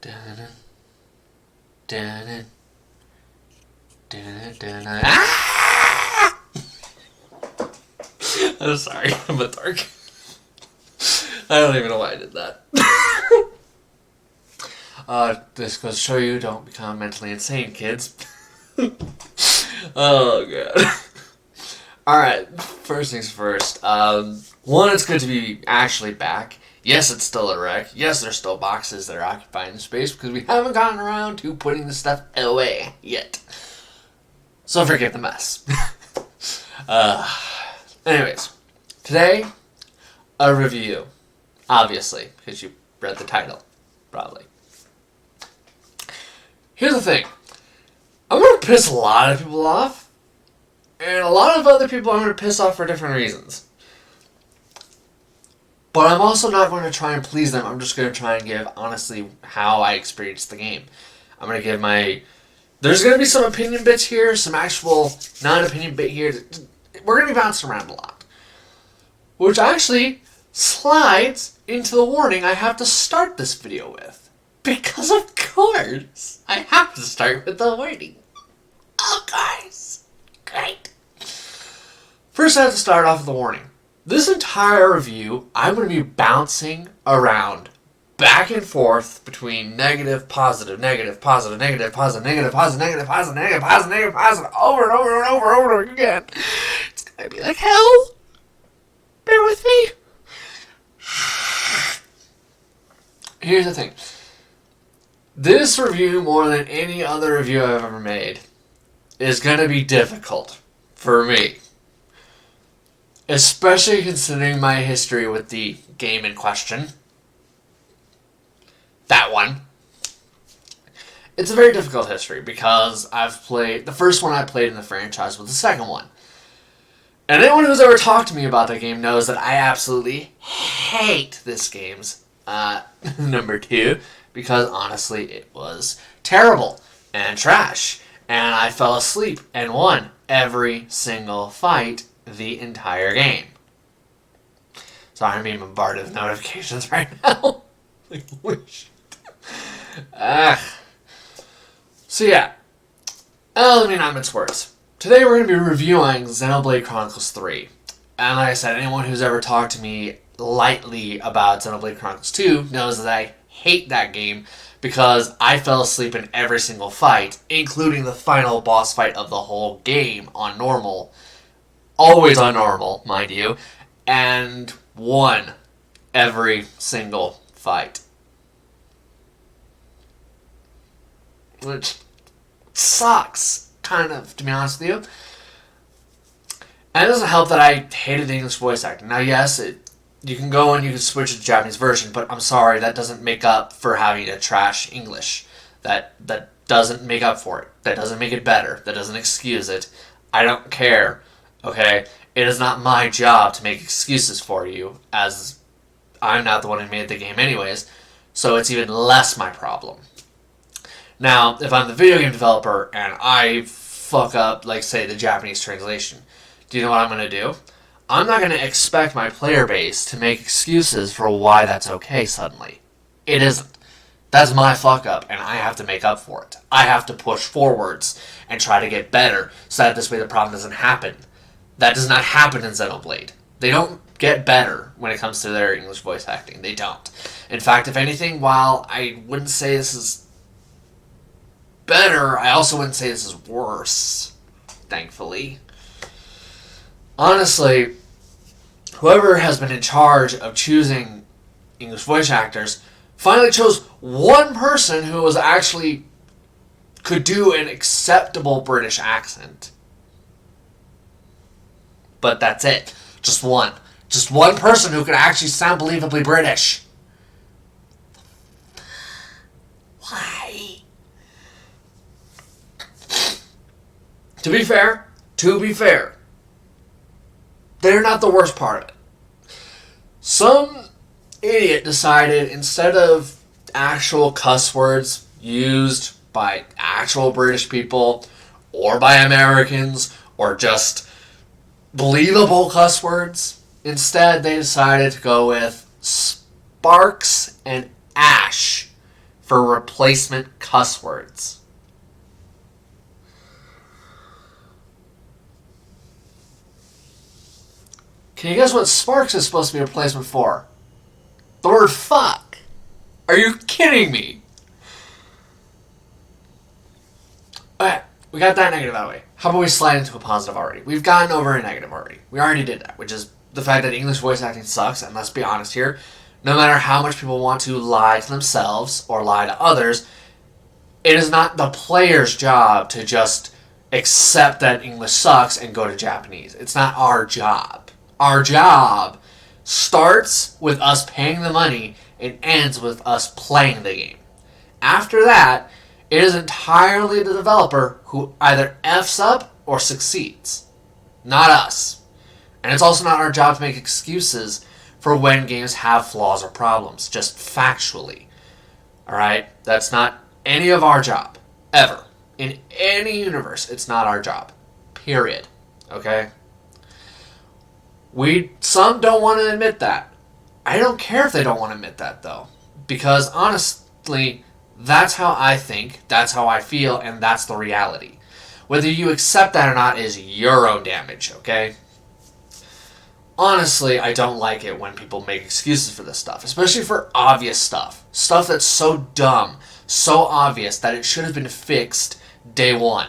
Dun, dun, dun, dun, dun. Ah! I'm sorry, I'm a dark. I don't even know why I did that. This goes to show you, don't become mentally insane, kids. Oh, God. Alright, first things first. One, it's good to be actually back. Yes, it's still a wreck. Yes, there's still boxes that are occupying the space because we haven't gotten around to putting the stuff away yet. So forgive the mess. Anyways, today, a review. Obviously, because you read the title, probably. Here's the thing. I'm going to piss a lot of people off, and a lot of other people I'm going to piss off for different reasons. But I'm also not going to try and please them. I'm just going to try and give, honestly, how I experienced the game. I'm going to give my... There's going to be some opinion bits here, some actual non-opinion bit here. We're going to be bouncing around a lot. Which actually slides into the warning I have to start this video with. Because of course, I have to start with the warning. Of course. Great. First, I have to start off with the warning. This entire review, I'm going to be bouncing around back and forth between negative, positive, negative, positive, negative, positive, negative, positive, negative, positive, negative, positive, negative, positive, over and over and over and over again. It's going to be like hell. Bear with me. Here's the thing. This review, more than any other review I've ever made, is going to be difficult for me. Especially considering my history with the game in question. That one. It's a very difficult history because I've played... The first one I played in the franchise was the second one. And anyone who's ever talked to me about that game knows that I absolutely hate this game's number 2. Because honestly, it was terrible and trash. And I fell asleep and won every single fight the entire game. Sorry, I'm being bombarded with notifications right now. Like, holy shit. So yeah. Let me not mince words. Today we're going to be reviewing Xenoblade Chronicles 3. And like I said, anyone who's ever talked to me lightly about Xenoblade Chronicles 2 knows that I hate that game because I fell asleep in every single fight, including the final boss fight of the whole game on normal. Always on normal, mind you, and won every single fight. Which sucks, kind of, to be honest with you. And it doesn't help that I hated the English voice acting. Now, yes, you can go and you can switch to the Japanese version, but I'm sorry, that doesn't make up for having a trash English. That doesn't make up for it. That doesn't make it better. That doesn't excuse it. I don't care. Okay, it is not my job to make excuses for you, as I'm not the one who made the game anyways, so it's even less my problem. Now, if I'm the video game developer and I fuck up, like, say, the Japanese translation, do you know what I'm going to do? I'm not going to expect my player base to make excuses for why that's okay suddenly. It isn't. That's my fuck up, and I have to make up for it. I have to push forwards and try to get better so that this way the problem doesn't happen. That does not happen in Xenoblade. They don't get better when it comes to their English voice acting. They don't. In fact, if anything, while I wouldn't say this is better, I also wouldn't say this is worse, thankfully. Honestly, whoever has been in charge of choosing English voice actors finally chose one person who was actually could do an acceptable British accent. But that's it. Just one. Just one person who could actually sound believably British. Why? To be fair, they're not the worst part of it. Some idiot decided instead of actual cuss words used by actual British people or by Americans or just believable cuss words, instead they decided to go with sparks and ash for replacement cuss words. Can you guess what Sparks is supposed to be a replacement for? The word fuck. Are you kidding me? Alright, we got that negative out of the way. How about we slide into a positive already? We've gotten over a negative already. We already did that, which is the fact that English voice acting sucks, and let's be honest here, no matter how much people want to lie to themselves or lie to others, it is not the player's job to just accept that English sucks and go to Japanese. It's not our job. Our job starts with us paying the money and ends with us playing the game. After that, it is entirely the developer who either F's up or succeeds. Not us. And it's also not our job to make excuses for when games have flaws or problems, just factually. Alright? That's not any of our job. Ever. In any universe, it's not our job. Period. Okay? Some don't want to admit that. I don't care if they don't want to admit that, though. Because, honestly, that's how I think, that's how I feel, and that's the reality. Whether you accept that or not is your own damage, okay? Honestly, I don't like it when people make excuses for this stuff, especially for obvious stuff. Stuff that's so dumb, so obvious that it should have been fixed day one.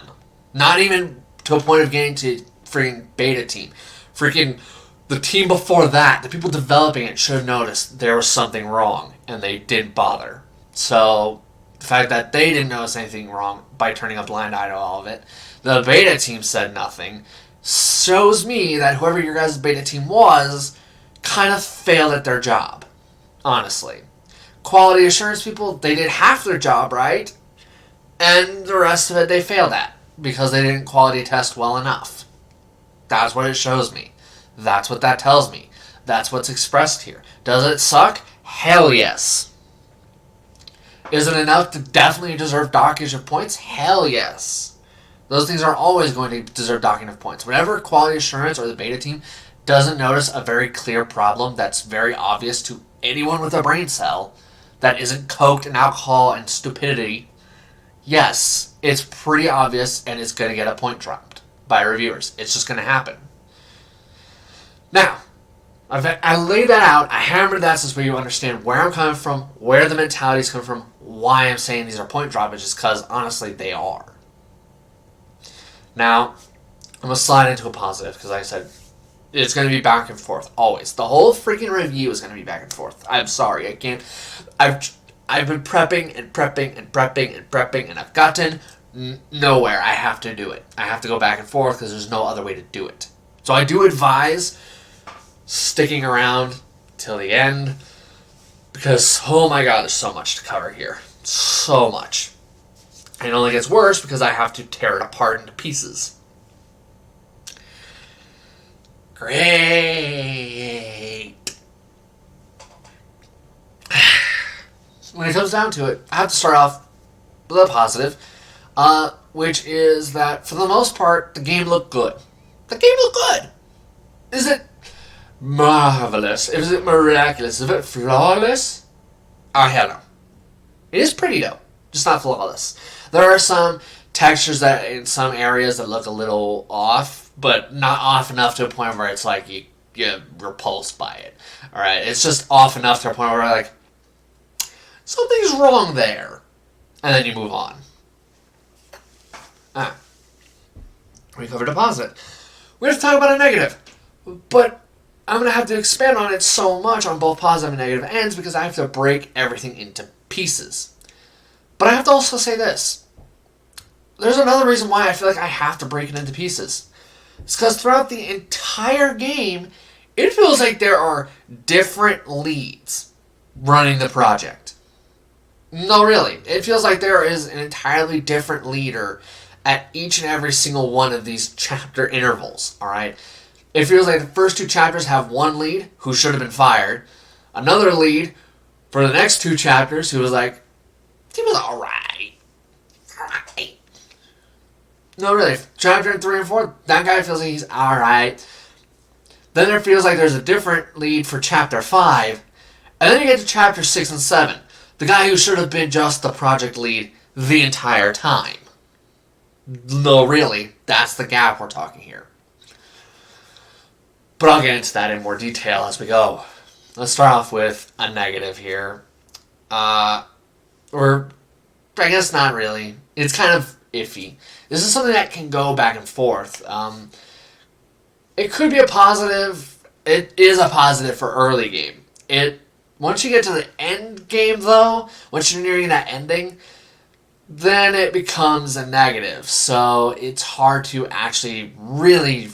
Not even to a point of getting to freaking beta team. Freaking the team before that, the people developing it should have noticed there was something wrong, and they didn't bother. So, the fact that they didn't notice anything wrong by turning a blind eye to all of it, the beta team said nothing, shows me that whoever your guys' beta team was kind of failed at their job. Honestly. Quality assurance people, they did half their job right, and the rest of it they failed at because they didn't quality test well enough. That's what it shows me. That's what that tells me. That's what's expressed here. Does it suck? Hell yes. Is it enough to definitely deserve dockage of points? Hell yes. Those things are always going to deserve docking of points. Whenever quality assurance or the beta team doesn't notice a very clear problem that's very obvious to anyone with a brain cell that isn't coked in alcohol and stupidity, yes, it's pretty obvious and it's going to get a point dropped by reviewers. It's just going to happen. Now, I laid that out, I hammered that so you understand where I'm coming from, where the mentality's coming from, why I'm saying these are point droppages, because honestly, they are. Now, I'm going to slide into a positive, because like I said, it's going to be back and forth, always. The whole freaking review is going to be back and forth. I'm sorry, I can't. I've been prepping and prepping and prepping and prepping, and I've gotten nowhere. I have to do it. I have to go back and forth, because there's no other way to do it. So I do advise sticking around till the end, because oh my god, there's so much to cover here. So much. And it only gets worse because I have to tear it apart into pieces. Great. When it comes down to it, I have to start off with a positive, which is that for the most part, the game looked good. The game looked good. Is it marvelous? Is it miraculous? Is it flawless? Oh, hell no. It is pretty, though. Just not flawless. There are some textures that in some areas that look a little off, but not off enough to a point where it's like you're repulsed by it. Alright, it's just off enough to a point where like, something's wrong there. And then you move on. We covered a positive. We have to talk about a negative. But I'm going to have to expand on it so much on both positive and negative ends because I have to break everything into pieces. But I have to also say this. There's another reason why I feel like I have to break it into pieces. It's because throughout the entire game, it feels like there are different leads running the project. No, really. It feels like there is an entirely different leader at each and every single one of these chapter intervals, alright? It feels like the first two chapters have one lead who should have been fired, another lead for the next two chapters who was like, he was alright. Alright. No, really. Chapter 3 and 4, that guy feels like he's alright. Then it feels like there's a different lead for chapter 5. And then you get to chapter 6 and 7. The guy who should have been just the project lead the entire time. No, really, that's the gap we're talking here. But I'll get into that in more detail as we go. Let's start off with a negative here. Or, I guess not really. It's kind of iffy. This is something that can go back and forth. It could be a positive. It is a positive for early game. Once you get to the end game, though, once you're nearing that ending, then it becomes a negative. So it's hard to actually really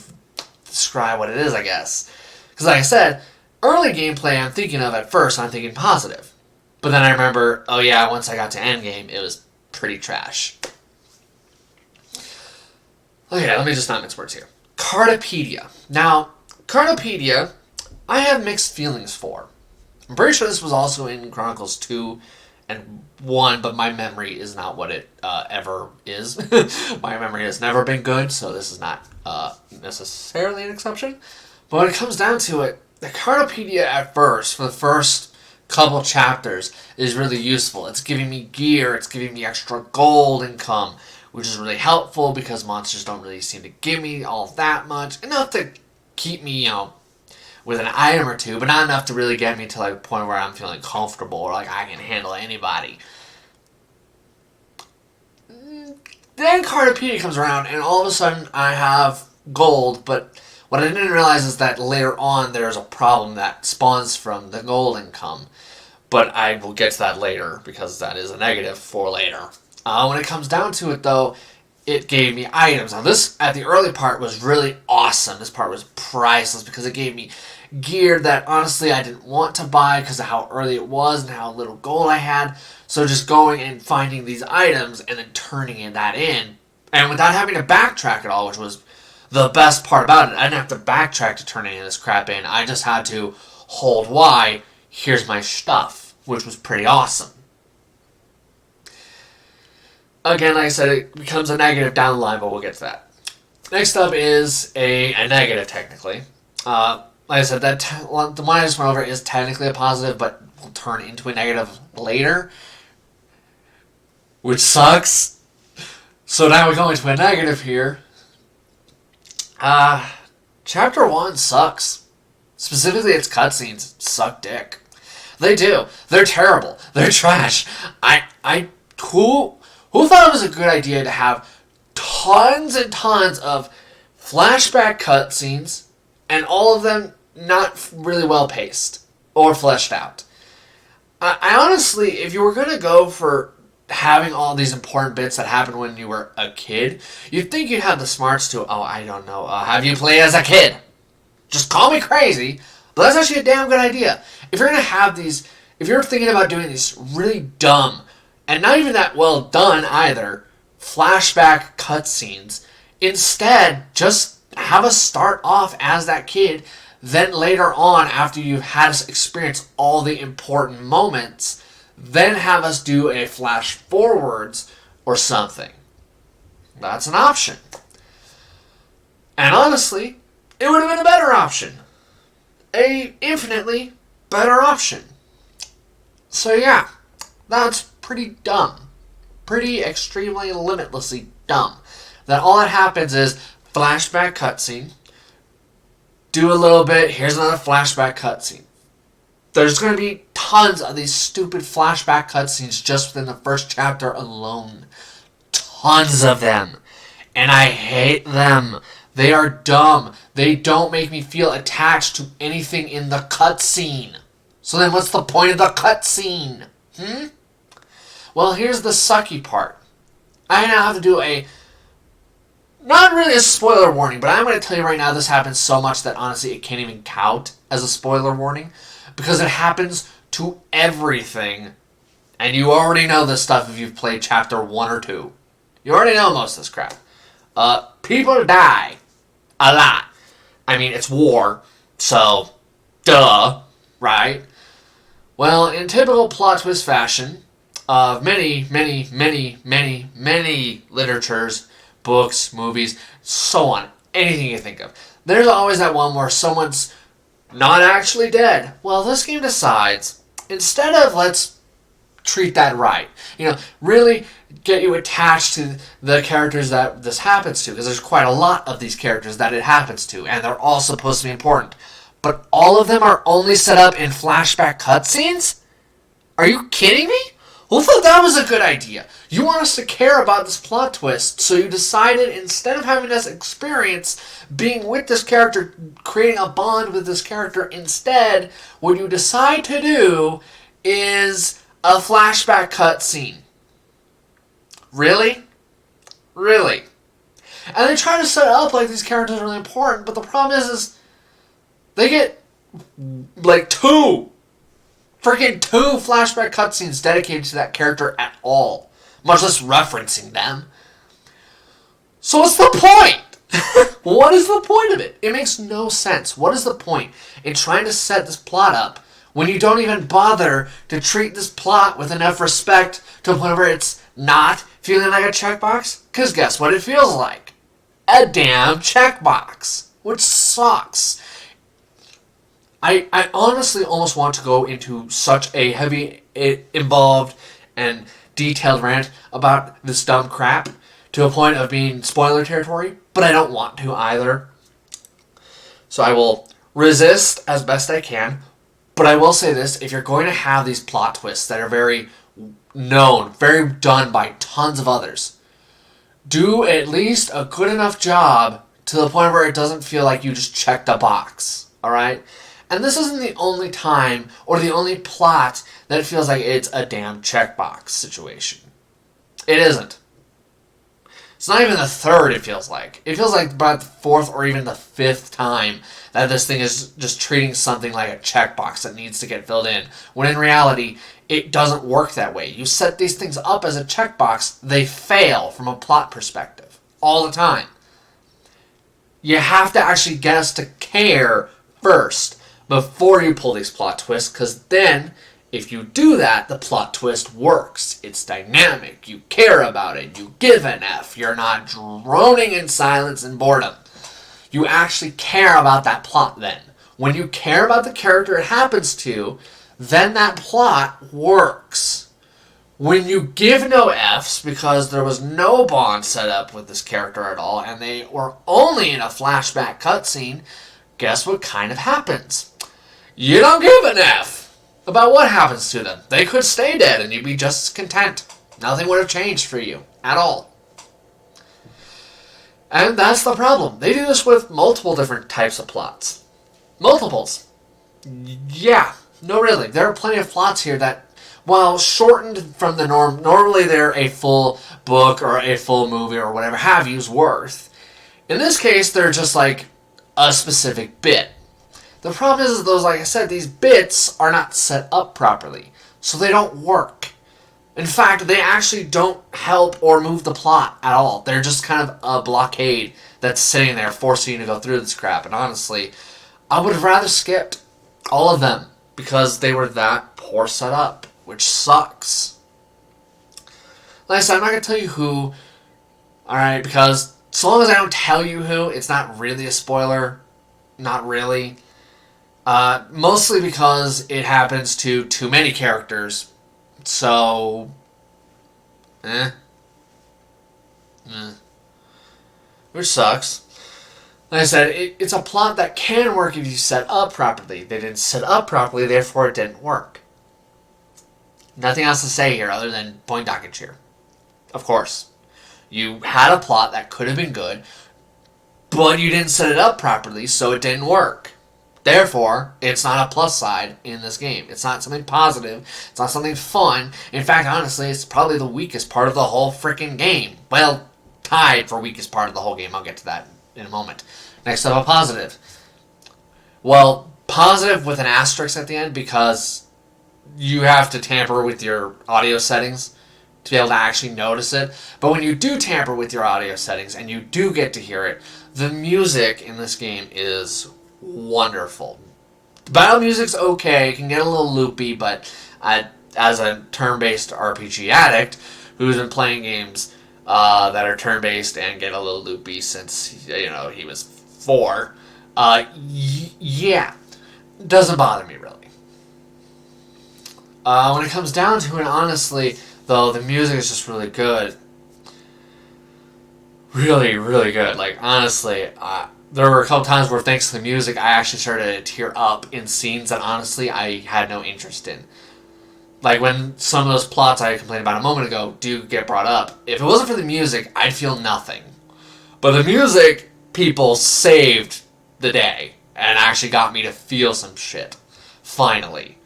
describe what it is, I guess. Because like I said, early gameplay I'm thinking of at first, I'm thinking positive. But then I remember, oh yeah, once I got to endgame, it was pretty trash. Okay, let me just not mince words here. Cardopedia. Now, Cardopedia, I have mixed feelings for. I'm pretty sure this was also in Chronicles 2 and 1, but my memory is not what it ever is. My memory has never been good, so this is not necessarily an exception. But when it comes down to it, the Cardopedia at first, for the first couple chapters, is really useful. It's giving me gear, it's giving me extra gold income, which is really helpful because monsters don't really seem to give me all that much. Enough to keep me, with an item or two, but not enough to really get me to like a point where I'm feeling comfortable or like I can handle anybody. Then Cardopedia comes around and all of a sudden I have gold, but what I didn't realize is that later on there's a problem that spawns from the gold income. But I will get to that later because that is a negative for later. When it comes down to it though, it gave me items. Now this, at the early part, was really awesome. This part was priceless because it gave me gear that honestly I didn't want to buy because of how early it was and how little gold I had. So just going and finding these items and then turning that in, and without having to backtrack at all, which was the best part about it. I didn't have to backtrack to turn any of this crap in. I just had to hold Y, here's my stuff, which was pretty awesome. Again, like I said, it becomes a negative down the line, but we'll get to that. Next up is a negative, technically. Like I said, the one I just went over is technically a positive, but will turn into a negative later, which sucks. So now we're going to a negative here. Chapter 1 sucks. Specifically, its cutscenes suck dick. They do. They're terrible. They're trash. Who thought it was a good idea to have tons and tons of flashback cutscenes and all of them not really well paced or fleshed out? I honestly, if you were going to go for having all these important bits that happened when you were a kid, you'd think you'd have the smarts to, have you play as a kid. Just call me crazy, but that's actually a damn good idea. If you're going to have these, if you're thinking about doing these really dumb, and not even that well done either, flashback cutscenes, instead, just have us start off as that kid, then later on, after you've had us experience all the important moments, then have us do a flash forwards or something. That's an option. And honestly, it would have been a better option. A infinitely better option. So yeah, that's pretty dumb. Pretty extremely limitlessly dumb. That all that happens is flashback cutscene, do a little bit, here's another flashback cutscene. There's going to be tons of these stupid flashback cutscenes just within the first chapter alone. Tons of them. And I hate them. They are dumb. They don't make me feel attached to anything in the cutscene. So then what's the point of the cutscene? Well, here's the sucky part. I now have to do not really a spoiler warning, but I'm going to tell you right now this happens so much that honestly it can't even count as a spoiler warning. Because it happens to everything. And you already know this stuff if you've played chapter 1 or 2. You already know most of this crap. People die. A lot. I mean, it's war. So, duh. Right? Well, in typical plot twist fashion of many, many, many, many, many literatures, books, movies, so on. Anything you think of. There's always that one where someone's not actually dead. Well, this game decides, instead of let's treat that right. Really get you attached to the characters that this happens to, because there's quite a lot of these characters that it happens to, and they're all supposed to be important. But all of them are only set up in flashback cutscenes? Are you kidding me? Who thought that was a good idea? You want us to care about this plot twist, so you decided instead of having us experience being with this character, creating a bond with this character, instead, what you decide to do is a flashback cutscene. Really? Really? And they try to set it up like these characters are really important, but the problem is they get like two flashback cutscenes dedicated to that character at all, much less referencing them. So what's the point? What is the point of it? It makes no sense. What is the point in trying to set this plot up when you don't even bother to treat this plot with enough respect to the point where it's not feeling like a checkbox? Because guess what it feels like? A damn checkbox. Which sucks. I honestly almost want to go into such a heavy, involved, and detailed rant about this dumb crap to a point of being spoiler territory, but I don't want to either. So I will resist as best I can, but I will say this: if you're going to have these plot twists that are very known, very done by tons of others, do at least a good enough job to the point where it doesn't feel like you just checked a box, alright? And this isn't the only time or the only plot that it feels like it's a damn checkbox situation. It isn't. It's not even the third, it feels like. It feels like about the fourth or even the fifth time that this thing is just treating something like a checkbox that needs to get filled in, when in reality, it doesn't work that way. You set these things up as a checkbox, they fail from a plot perspective. All the time. You have to actually get us to care first before you pull these plot twists, because then, if you do that, the plot twist works. It's dynamic. You care about it. You give an F. You're not droning in silence and boredom. You actually care about that plot then. When you care about the character it happens to, then that plot works. When you give no Fs because there was no bond set up with this character at all, and they were only in a flashback cutscene, guess what kind of happens? You don't give an F about what happens to them. They could stay dead and you'd be just as content. Nothing would have changed for you at all. And that's the problem. They do this with multiple different types of plots. Multiples. Yeah, no really. There are plenty of plots here that, while shortened from the norm, normally they're a full book or a full movie or whatever have you's worth. In this case, they're just like a specific bit. The problem is those, like I said, these bits are not set up properly, so they don't work. In fact, they actually don't help or move the plot at all. They're just kind of a blockade that's sitting there forcing you to go through this crap. And honestly, I would have rather skipped all of them because they were that poor set up, which sucks. Like I said, I'm not going to tell you who, alright, because so long as I don't tell you who, it's not really a spoiler. Not really. Mostly because it happens to too many characters. So, which sucks. Like I said, it's a plot that can work if you set up properly. They didn't set up properly, therefore it didn't work. Nothing else to say here other than point dock and cheer. Of course. You had a plot that could have been good, but you didn't set it up properly, so it didn't work. Therefore, it's not a plus side in this game. It's not something positive. It's not something fun. In fact, honestly, it's probably the weakest part of the whole freaking game. Well, tied for weakest part of the whole game. I'll get to that in a moment. Next up, a positive. Well, positive with an asterisk at the end because you have to tamper with your audio settings to be able to actually notice it. But when you do tamper with your audio settings and you do get to hear it, the music in this game is wonderful. The battle music's okay, it can get a little loopy, but as a turn-based RPG addict who's been playing games that are turn-based and get a little loopy since he was 4, yeah, doesn't bother me really. When it comes down to it, honestly, though, the music is just really good. Really, really good. Like, honestly, there were a couple times where, thanks to the music, I actually started to tear up in scenes that, honestly, I had no interest in. Like, when some of those plots I complained about a moment ago do get brought up, if it wasn't for the music, I'd feel nothing. But the music, people saved the day and actually got me to feel some shit. Finally.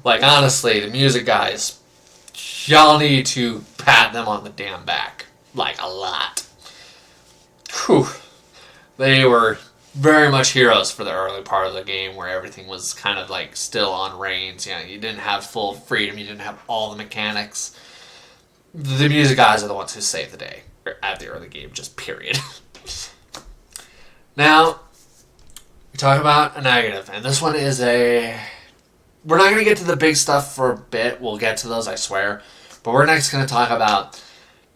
Like, honestly, the music guys, y'all need to pat them on the damn back. Like, a lot. Whew. They were very much heroes for the early part of the game where everything was kind of like still on reins. You know, you didn't have full freedom. You didn't have all the mechanics. The music guys are the ones who saved the day at the early game, just period. Now, we talk about a negative, and this one is a... We're not going to get to the big stuff for a bit. We'll get to those, I swear. But we're next going to talk about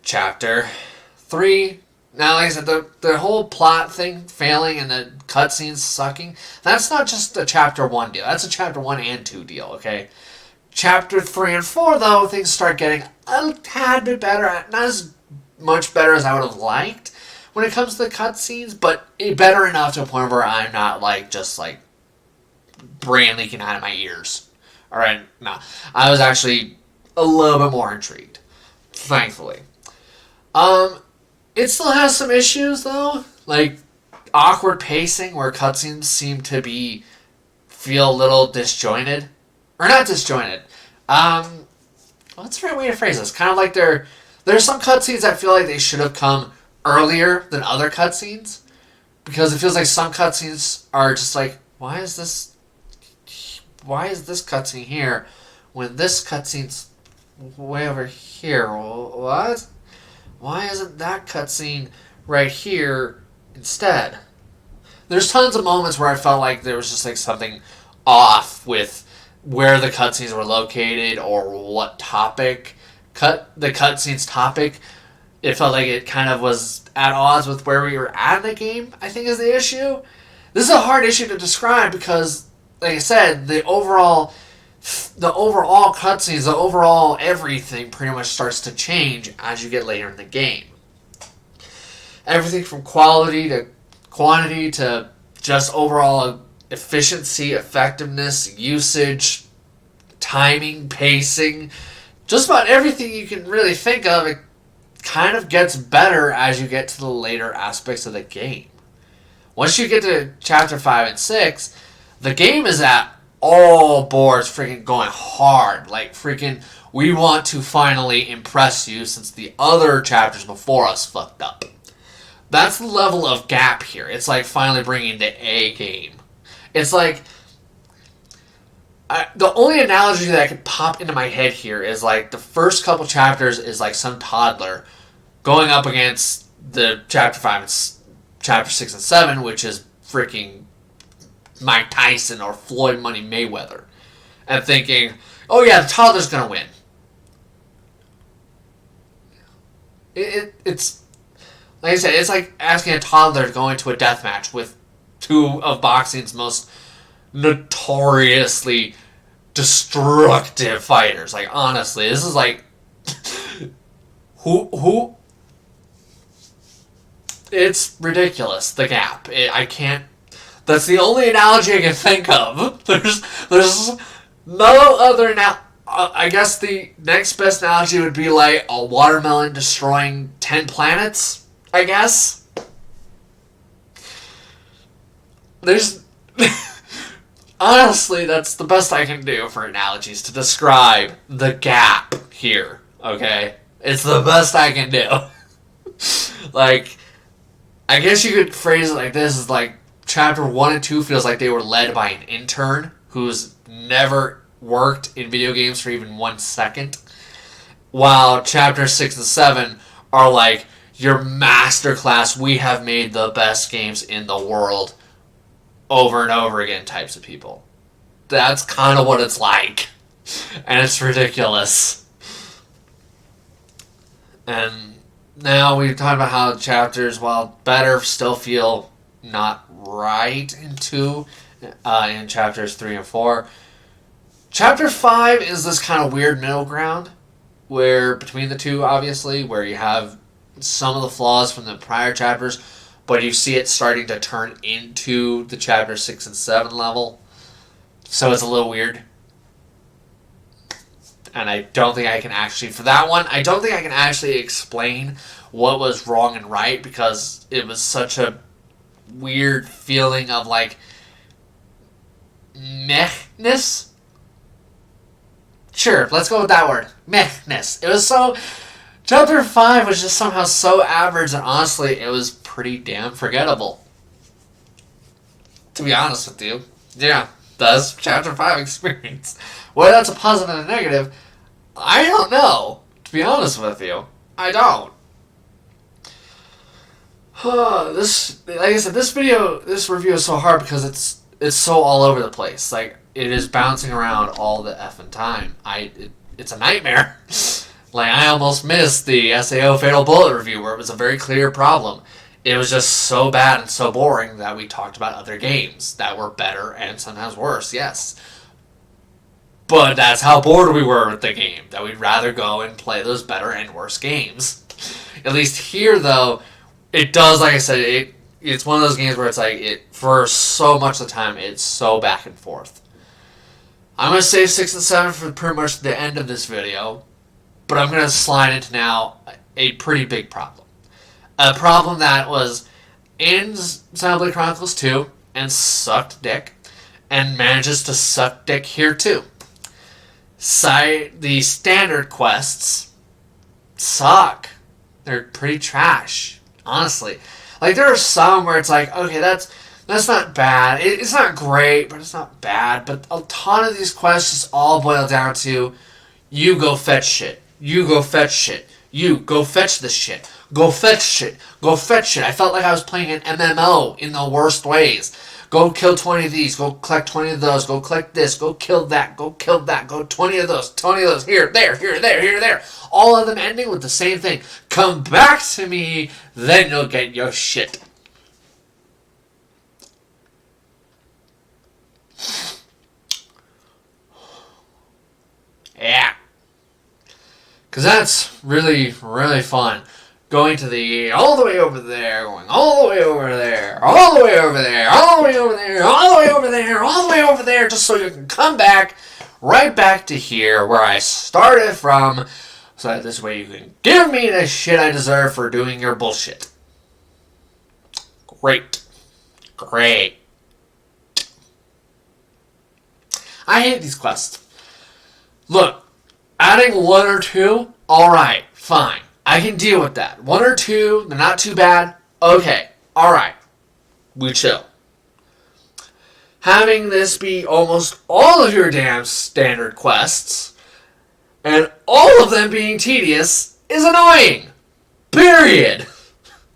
Chapter 3. Now, like I said, the whole plot thing failing and the cutscenes sucking, that's not just a Chapter 1 deal. That's a Chapter 1 and 2 deal, okay? Chapter 3 and 4, though, things start getting a tad bit better. Not as much better as I would have liked when it comes to the cutscenes, but better enough to a point where I'm not, like, just, like, brain leaking out of my ears. Alright, no. I was actually a little bit more intrigued. Thankfully. It still has some issues, though. Like, awkward pacing where cutscenes seem to feel a little disjointed. Or not disjointed. What's the right way to phrase this? Kind of like there's some cutscenes that feel like they should have come earlier than other cutscenes. Because it feels like some cutscenes are just like, why is this cutscene here when this cutscene's way over here? What? Why isn't that cutscene right here instead? There's tons of moments where I felt like there was just like something off with where the cutscenes were located or what topic. The cutscene's topic, it felt like it kind of was at odds with where we were at in the game, I think is the issue. This is a hard issue to describe because, like I said, the overall cutscenes, the overall everything pretty much starts to change as you get later in the game. Everything from quality to quantity to just overall efficiency, effectiveness, usage, timing, pacing, just about everything you can really think of, it kind of gets better as you get to the later aspects of the game. Once you get to Chapter 5 and 6, the game is at all boards freaking going hard. Like, freaking, we want to finally impress you since the other chapters before us fucked up. That's the level of gap here. It's like finally bringing the A game. It's like, the only analogy that could pop into my head here is like the first couple chapters is like some toddler going up against the Chapter 5 and Chapter 6 and 7, which is freaking Mike Tyson or Floyd Money Mayweather, and thinking, oh yeah, the toddler's gonna win. It's like I said, it's like asking a toddler to go into a death match with two of boxing's most notoriously destructive fighters. Like, honestly, this is like who it's ridiculous, the gap. I can't. That's the only analogy I can think of. There's no other I guess the next best analogy would be like a watermelon destroying 10 planets, I guess. There's... Honestly, that's the best I can do for analogies to describe the gap here, okay? It's the best I can do. Like, I guess you could phrase it like this, is like, Chapter 1 and 2 feels like they were led by an intern who's never worked in video games for even 1 second, while Chapter 6 and 7 are like your masterclass, we have made the best games in the world over and over again types of people. That's kind of what it's like. And it's ridiculous. And now we've talked about how chapters, while better, still feel not right in Chapters 3 and 4. Chapter 5 is this kind of weird middle ground, where between the two, obviously, where you have some of the flaws from the prior chapters, but you see it starting to turn into the chapter 6 and 7 level. So it's a little weird. And I don't think I can actually, for that one, I don't think I can actually explain what was wrong and right, because it was such a weird feeling of like mehness. Sure, let's go with that word. Mehness. It was so... Chapter 5 was just somehow so average, and honestly, it was pretty damn forgettable. To be honest with you. Yeah, that's Chapter 5 experience. Whether that's a positive and a negative, I don't know. To be honest with you, I don't. Like I said, this review is so hard because it's so all over the place. Like, it is bouncing around all the effing time. It's a nightmare. Like, I almost missed the SAO Fatal Bullet review where it was a very clear problem. It was just so bad and so boring that we talked about other games that were better and sometimes worse, yes. But that's how bored we were with the game, that we'd rather go and play those better and worse games. At least here, though, it does, like I said, it's one of those games where it's like, for so much of the time, it's so back and forth. I'm going to save 6 and 7 for pretty much the end of this video, but I'm going to slide into now a pretty big problem. A problem that was in Xenoblade Chronicles 2 and sucked dick, and manages to suck dick here too. The standard quests suck. They're pretty trash, honestly. Like, there are some where it's like, okay, that's not bad. It's not great, but it's not bad. But a ton of these quests just all boil down to, you go fetch shit. You go fetch shit. You go fetch this shit. Go fetch shit. Go fetch shit. I felt like I was playing an MMO in the worst ways. Go kill 20 of these. Go collect 20 of those. Go collect this. Go kill that. Go kill that. Go 20 of those. 20 of those. Here, there, here, there, here, there. All of them ending with the same thing. Come back to me, then you'll get your shit. Yeah. Because that's really, really fun. Going to all the way over there, going all the way over there, all the way over there, all the way over there, all the way over there, all the way over there, just so you can come back, right back to here, where I started from, so that this way you can give me the shit I deserve for doing your bullshit. Great. Great. I hate these quests. Look, adding 1 or 2, alright, fine. I can deal with that. 1 or 2, they're not too bad. Okay, alright. We chill. Having this be almost all of your damn standard quests, and all of them being tedious, is annoying. Period.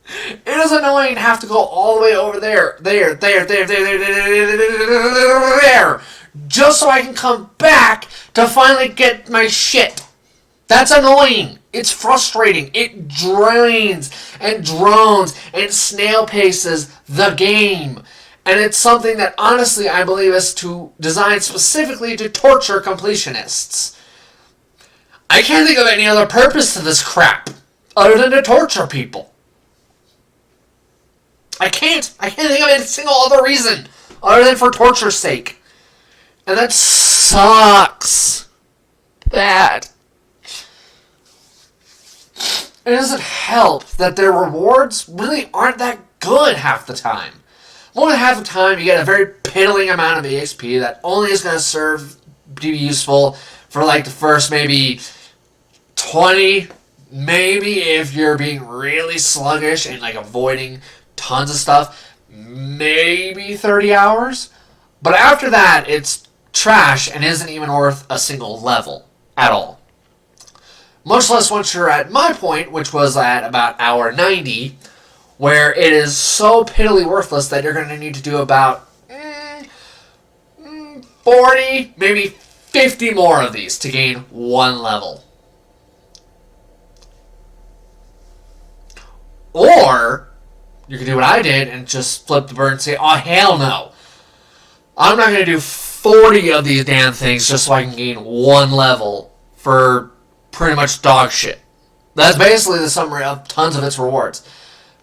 It is annoying to have to go all the way over there, just so I can come back to finally get my shit. That's annoying. It's frustrating. It drains and drones and snail paces the game. And it's something that honestly I believe is designed specifically to torture completionists. I can't think of any other purpose to this crap other than to torture people. I can't think of any single other reason other than for torture's sake. And that sucks. Bad. It doesn't help that their rewards really aren't that good half the time. More than half the time, you get a very piddling amount of EXP that only is going to be useful for like the first maybe 20, maybe if you're being really sluggish and like avoiding tons of stuff, maybe 30 hours. But after that, it's trash and isn't even worth a single level at all. Much less once you're at my point, which was at about hour 90, where it is so piddly worthless that you're going to need to do about 40, maybe 50 more of these to gain 1 level. Or you can do what I did and just flip the bird and say, oh, hell no. I'm not going to do 40 of these damn things just so I can gain 1 level for pretty much dog shit. That's basically the summary of tons of its rewards.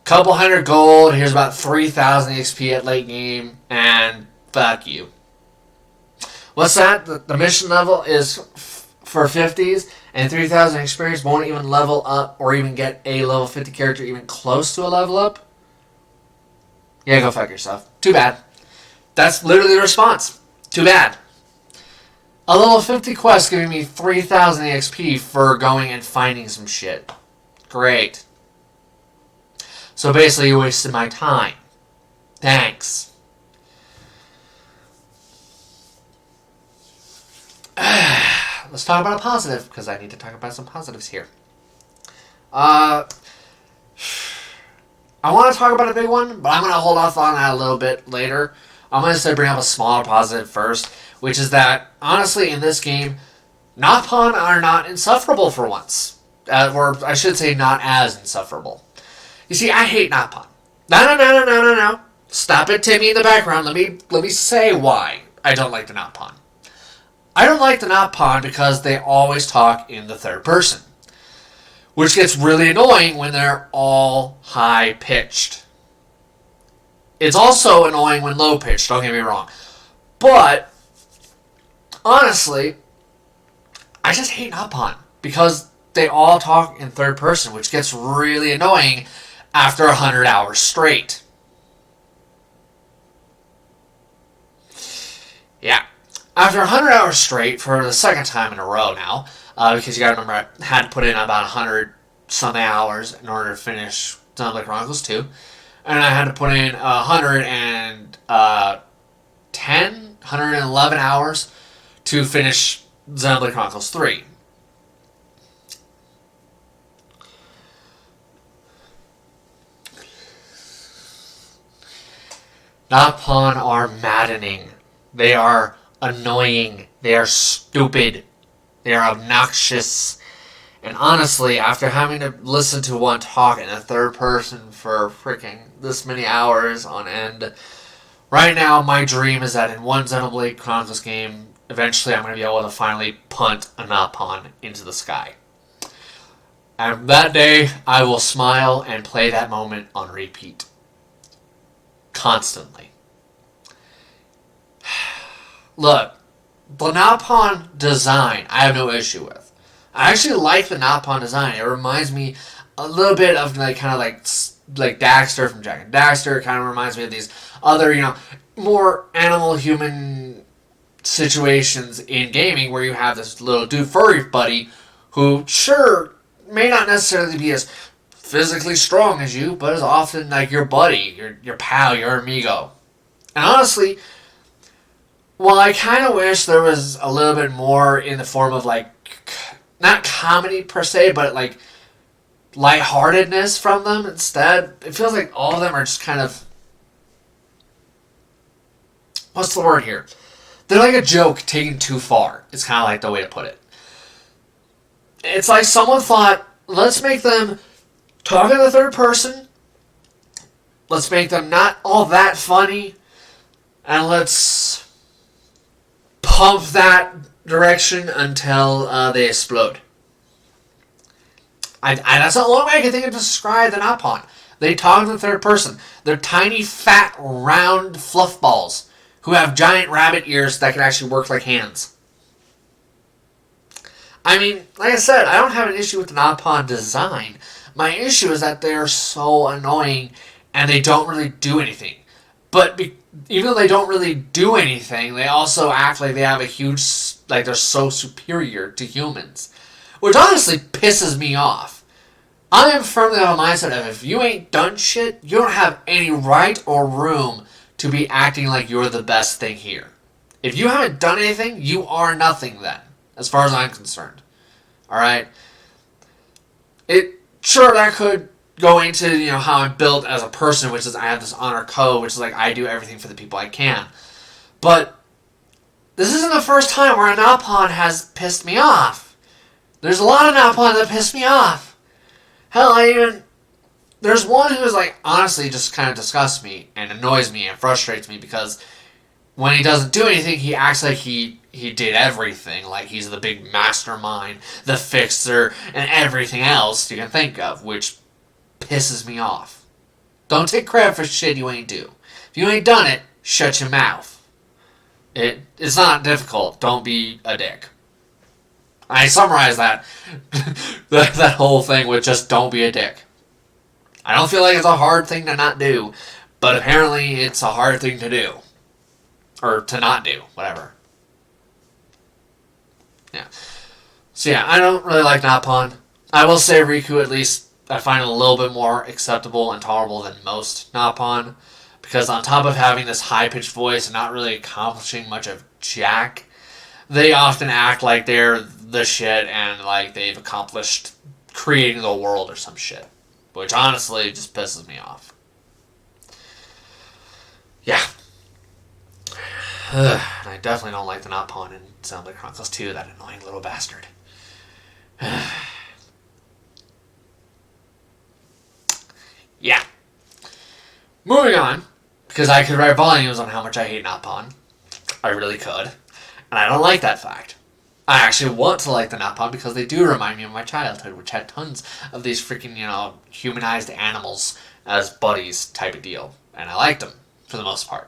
Couple hundred gold, here's about 3,000 XP at late game, and fuck you. What's that? The mission level is for 50s, and 3,000 experience won't even level up or even get a level 50 character even close to a level up? Yeah, go fuck yourself. Too bad. That's literally the response. Too bad. A level 50 quest giving me 3,000 XP for going and finding some shit. Great. So basically you wasted my time. Thanks. Let's talk about a positive, because I need to talk about some positives here. I want to talk about a big one, but I'm going to hold off on that a little bit later. I'm going to bring up a smaller positive first, which is that, honestly, in this game, Nopon are not insufferable for once. Or I should say not as insufferable. You see, I hate Nopon. No. Stop it, Timmy, in the background. Let me say why I don't like the Nopon. I don't like the Nopon because they always talk in the third person, which gets really annoying when they're all high-pitched. It's also annoying when low-pitched, don't get me wrong. But, honestly, I just hate Nopon because they all talk in third person, which gets really annoying after 100 hours straight. Yeah. After 100 hours straight, for the second time in a row now, because you gotta remember I had to put in about 100 something hours in order to finish Xenoblade Chronicles 2, and I had to put in 111 hours to finish Xenoblade Chronicles 3. Nopon are maddening. They are annoying. They are stupid. They are obnoxious. And honestly, after having to listen to one talk in a third person for freaking this many hours on end, right now my dream is that in one Xenoblade Chronicles game, eventually I'm going to be able to finally punt a Nopon into the sky. And that day, I will smile and play that moment on repeat. Constantly. Look, the Nopon design, I have no issue with. I actually like the Nopon design. It reminds me a little bit of like Daxter from Jak and Daxter. It kind of reminds me of these other, more animal-human situations in gaming where you have this little dude furry buddy who, sure, may not necessarily be as physically strong as you, but is often like your buddy, your pal, your amigo. And honestly, well, I kind of wish there was a little bit more in the form of, not comedy per se, but, lightheartedness from them instead. It feels like all of them are just kind of... What's the word here? They're like a joke taken too far. It's kind of like the way to put it. It's like someone thought, let's make them talk in the third person. Let's make them not all that funny. And let's pump that direction until they explode. That's the only way I can think of to describe the Nopon. They talk in the third person. They're tiny, fat, round fluff balls who have giant rabbit ears that can actually work like hands. I mean, like I said, I don't have an issue with the Nopon design. My issue is that they're so annoying and they don't really do anything. But even though they don't really do anything, they also act like they have a huge... like they're so superior to humans. Which honestly pisses me off. I am firmly of a mindset of if you ain't done shit, you don't have any right or room to be acting like you're the best thing here. If you haven't done anything, you are nothing then. As far as I'm concerned. Alright? Sure, that could go into, how I'm built as a person, which is I have this honor code, which is like I do everything for the people I can. But this isn't the first time where a Nopon has pissed me off. There's a lot of Nopon that piss me off. Hell, there's one who is honestly just kind of disgusts me and annoys me and frustrates me because when he doesn't do anything, he acts like he did everything. Like he's the big mastermind, the fixer, and everything else you can think of, which pisses me off. Don't take credit for shit you ain't do. If you ain't done it, shut your mouth. It's not difficult. Don't be a dick. I summarize that that whole thing with just don't be a dick. I don't feel like it's a hard thing to not do, but apparently it's a hard thing to do. Or to not do, whatever. Yeah. So yeah, I don't really like Napon. I will say Riku, at least, I find him a little bit more acceptable and tolerable than most Napon. Because on top of having this high-pitched voice and not really accomplishing much of jack, they often act like they're the shit and like they've accomplished creating the world or some shit. Which honestly just pisses me off. Yeah. I definitely don't like the Napon in Xenoblade Chronicles 2, that annoying little bastard. Yeah. Moving on, because I could write volumes on how much I hate Napon. I really could. And I don't like that fact. I actually want to like the Napon because they do remind me of my childhood, which had tons of these freaking, humanized animals as buddies type of deal. And I liked them, for the most part.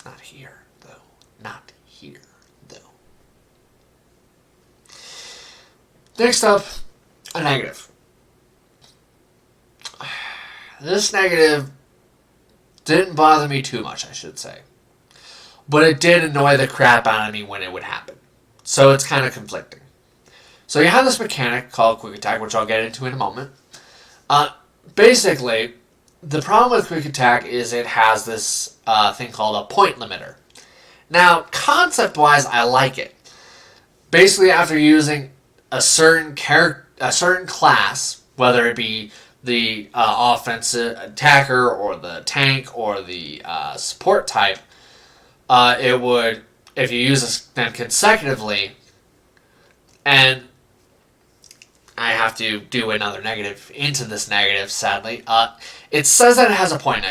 Not here, though. Not here, though. Next up, a negative. This negative didn't bother me too much, I should say. But it did annoy the crap out of me when it would happen. So it's kind of conflicting. So you have this mechanic called Quick Attack, which I'll get into in a moment. Basically, the problem with Quick Attack is it has this thing called a point limiter. Now, concept-wise, I like it. Basically, after using a certain class, whether it be the offensive attacker or the tank or the support type, it would, if you use them consecutively, and I have to do another negative into this negative, sadly, it says that it has a point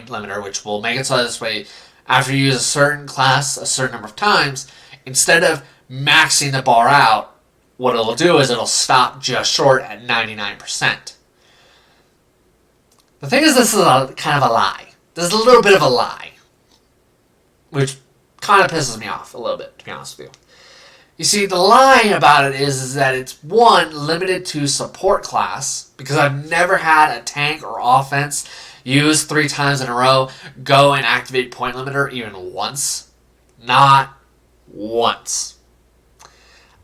limiter, which will make it so this way, after you use a certain class a certain number of times, instead of maxing the bar out, what it'll do is it'll stop just short at 99%. The thing is, this is kind of a lie. This is a little bit of a lie. Which kind of pisses me off a little bit, to be honest with you. You see, the lie about it is that it's, one, limited to support class, because I've never had a tank or offense use 3 times in a row go and activate point limiter even once. Not once.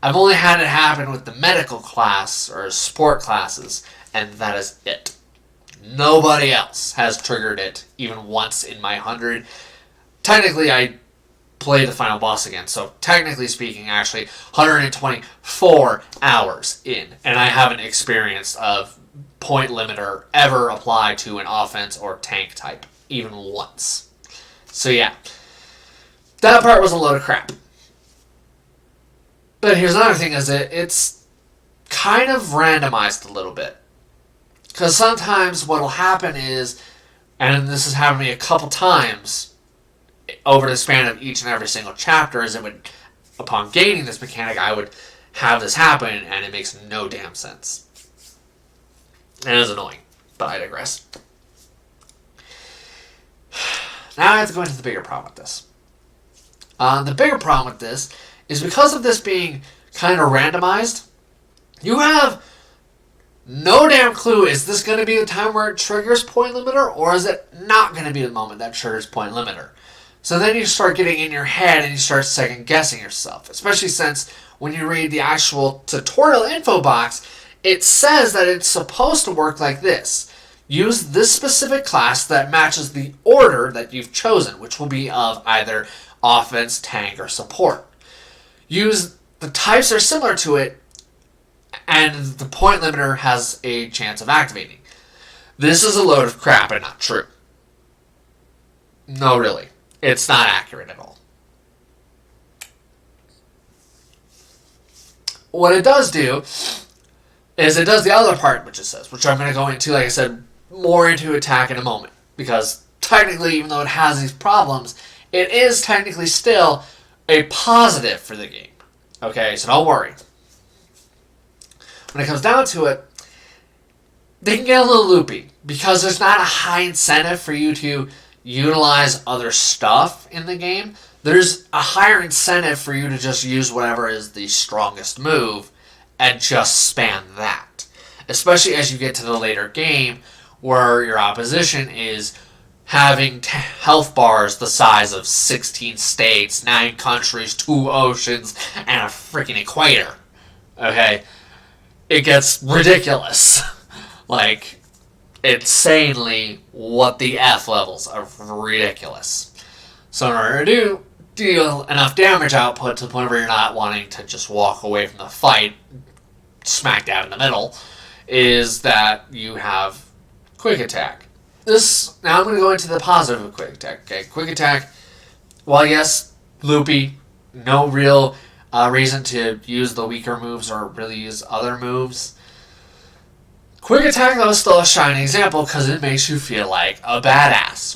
I've only had it happen with the medical class or support classes, and that is it. Nobody else has triggered it even once in my 100. Technically, I played the final boss again, so technically speaking, actually, 124 hours in, and I haven't experienced of point limiter ever apply to an offense or tank type, even once. So yeah, that part was a load of crap. But here's another thing, is it's kind of randomized a little bit. Because sometimes what will happen is, and this has happened to me a couple times over the span of each and every single chapter, is it would, upon gaining this mechanic, I would have this happen, and it makes no damn sense. And it is annoying, but I digress. Now I have to go into the bigger problem with this. The bigger problem with this is because of this being kind of randomized, you have no damn clue, is this going to be the time where it triggers point limiter, or is it not going to be the moment that triggers point limiter? So then you start getting in your head and you start second guessing yourself, especially since when you read the actual tutorial info box, it says that it's supposed to work like this. Use this specific class that matches the order that you've chosen, which will be of either offense, tank, or support. Use the types that are similar to it, and the point limiter has a chance of activating. This is a load of crap and not true. No, really. It's not accurate at all. What it does do is it does the other part, which it says, which I'm going to go into, like I said, more into attack in a moment, because technically, even though it has these problems, it is technically still a positive for the game. Okay, so don't worry. When it comes down to it, they can get a little loopy because there's not a high incentive for you to utilize other stuff in the game. There's a higher incentive for you to just use whatever is the strongest move and just spam that. Especially as you get to the later game where your opposition is having health bars the size of 16 states, 9 countries, 2 oceans, and a freaking equator. Okay? It gets ridiculous. Like, insanely what the F levels are ridiculous. So in order to deal enough damage output to the point where you're not wanting to just walk away from the fight smack dab in the middle, is that you have quick attack. Now I'm going to go into the positive of quick attack. Okay, quick attack, while yes, loopy, no real reason to use the weaker moves or really use other moves. Quick attack, though, is still a shining example because it makes you feel like a badass,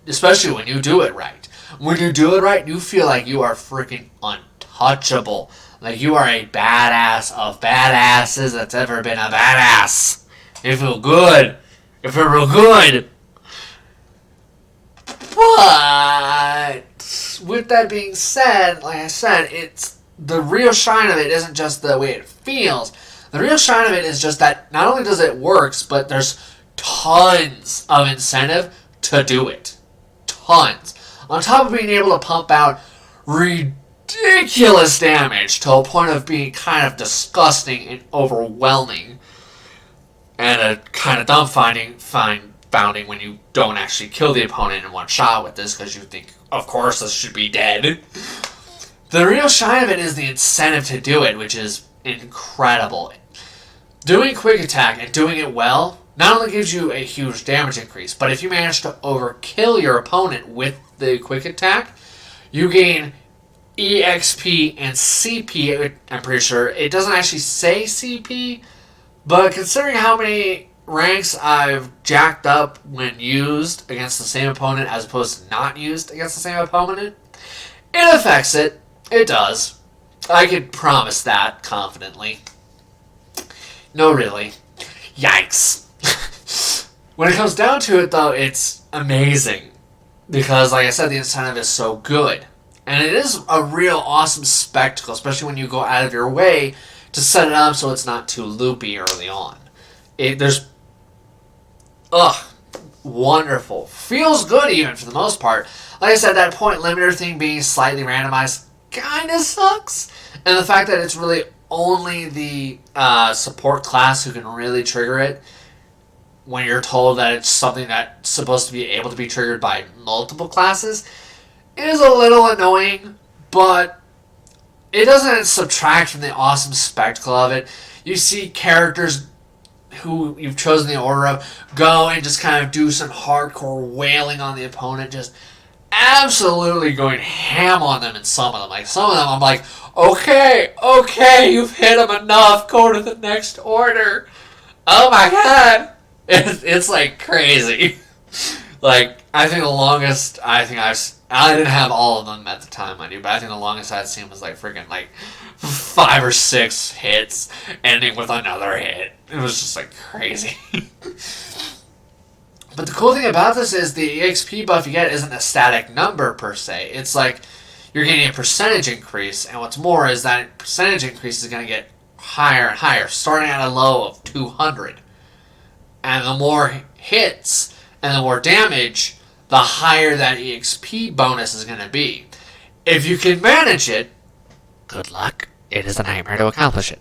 especially when you do it right. When you do it right, you feel like you are freaking untouchable. Like you are a badass of badasses that's ever been a badass. You feel good. You feel real good. But with that being said, like I said, it's the real shine of it isn't just the way it feels. The real shine of it is just that not only does it works, but there's tons of incentive to do it. Tons. On top of being able to pump out ridiculous damage to a point of being kind of disgusting and overwhelming, and a kind of dumbfounding when you don't actually kill the opponent in one shot with this because you think, of course, this should be dead. The real shine of it is the incentive to do it, which is incredible. Doing quick attack and doing it well not only gives you a huge damage increase, but if you manage to overkill your opponent with the quick attack, you gain EXP and CP. I'm pretty sure it doesn't actually say CP, but considering how many ranks I've jacked up when used against the same opponent as opposed to not used against the same opponent, it affects it. It does. I can promise that confidently. No, really. Yikes. When it comes down to it, though, it's amazing. Because, like I said, the incentive is so good. And it is a real awesome spectacle, especially when you go out of your way to set it up so it's not too loopy early on. Wonderful. Feels good even for the most part. Like I said, that point limiter thing being slightly randomized kind of sucks. And the fact that it's really only the support class who can really trigger it when you're told that it's something that's supposed to be able to be triggered by multiple classes is a little annoying, but it doesn't subtract from the awesome spectacle of it. You see characters who you've chosen the order of go and just kind of do some hardcore wailing on the opponent, just absolutely going ham on them in some of them. Like some of them I'm like, okay, you've hit him enough, go to the next order. Oh my god. It's like crazy. Like, I think the longest I didn't have all of them at the time, I do, but I think the longest I'd seen was like freaking like 5 or 6 hits ending with another hit. It was just like crazy. But the cool thing about this is the EXP buff you get isn't a static number per se. It's like you're getting a percentage increase, and what's more is that percentage increase is going to get higher and higher, starting at a low of 200. And the more hits and the more damage, the higher that EXP bonus is going to be. If you can manage it, good luck. It is a nightmare to accomplish it.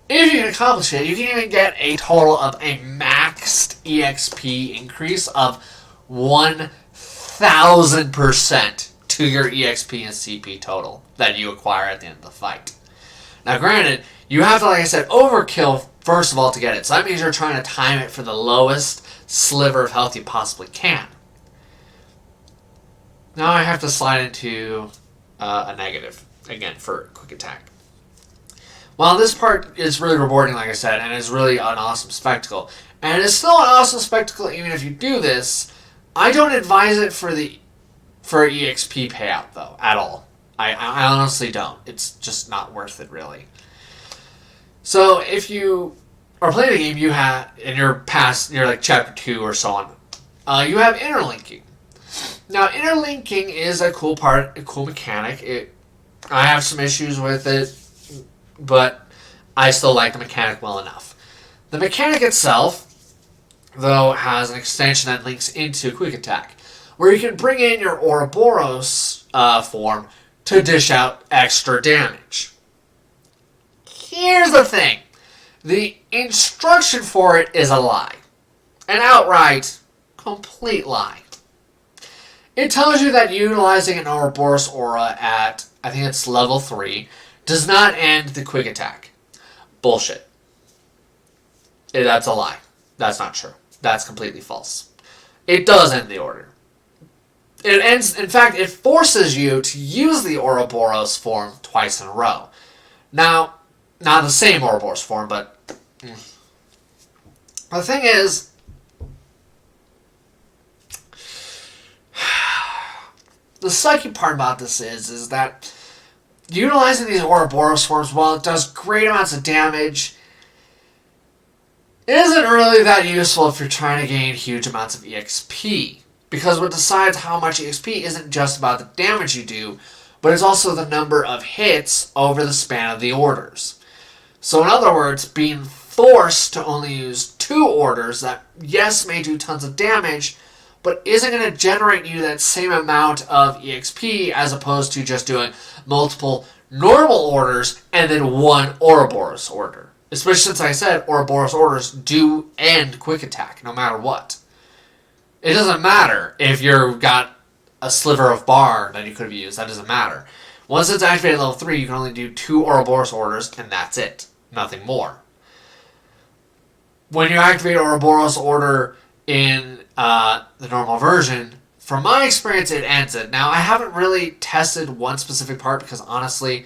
If you can accomplish it, you can even get a total of a maxed EXP increase of 1,000% to your EXP and CP total that you acquire at the end of the fight. Now granted, you have to, like I said, overkill first of all to get it. So that means you're trying to time it for the lowest sliver of health you possibly can. Now I have to slide into a negative, again, for quick attack. While this part is really rewarding, like I said, and is really an awesome spectacle, and it's still an awesome spectacle even if you do this, I don't advise it for EXP payout though at all. I honestly don't. It's just not worth it really. So if you are playing a game, you have in your past, you're like chapter 2 or so on. You have interlinking. Now interlinking is a cool mechanic. I have some issues with it, but I still like the mechanic well enough. The mechanic itself, though, has an extension that links into Quick Attack, where you can bring in your Ouroboros form to dish out extra damage. Here's the thing. The instruction for it is a lie. An outright, complete lie. It tells you that utilizing an Ouroboros aura at, I think it's level 3, does not end the quick attack. Bullshit. That's a lie. That's not true. That's completely false. It does end the order. It ends, in fact, it forces you to use the Ouroboros form twice in a row. Now, not the same Ouroboros form, but the thing is, the sucky part about this is that utilizing these Ouroboros forms, while it does great amounts of damage, it isn't really that useful if you're trying to gain huge amounts of EXP. Because what decides how much EXP isn't just about the damage you do, but it's also the number of hits over the span of the orders. So in other words, being forced to only use 2 orders that, yes, may do tons of damage, but isn't going to generate you that same amount of EXP as opposed to just doing multiple normal orders and then 1 Ouroboros order. Especially since I said Ouroboros orders do end quick attack, no matter what. It doesn't matter if you've got a sliver of bar that you could have used. That doesn't matter. Once it's activated at level 3, you can only do 2 Ouroboros orders, and that's it. Nothing more. When you activate Ouroboros order in the normal version, from my experience, it ends it. Now, I haven't really tested one specific part because, honestly,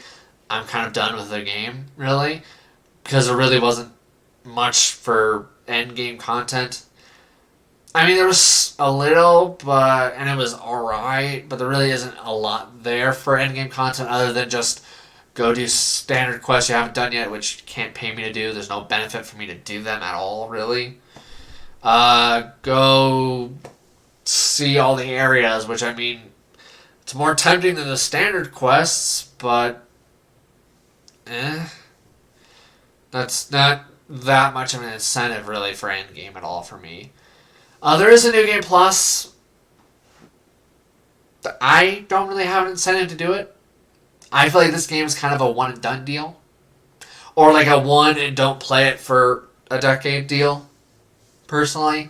I'm kind of done with the game, really. Because there really wasn't much for endgame content. I mean, there was a little, and it was alright, but there really isn't a lot there for endgame content other than just go do standard quests you haven't done yet, which you can't pay me to do. There's no benefit for me to do them at all, really. Go see all the areas, which, I mean, it's more tempting than the standard quests, but that's not that much of an incentive, really, for endgame at all for me. There is a New Game Plus. I don't really have an incentive to do it. I feel like this game is kind of a one-and-done deal. Or like a one-and-don't-play-it for a decade deal, personally.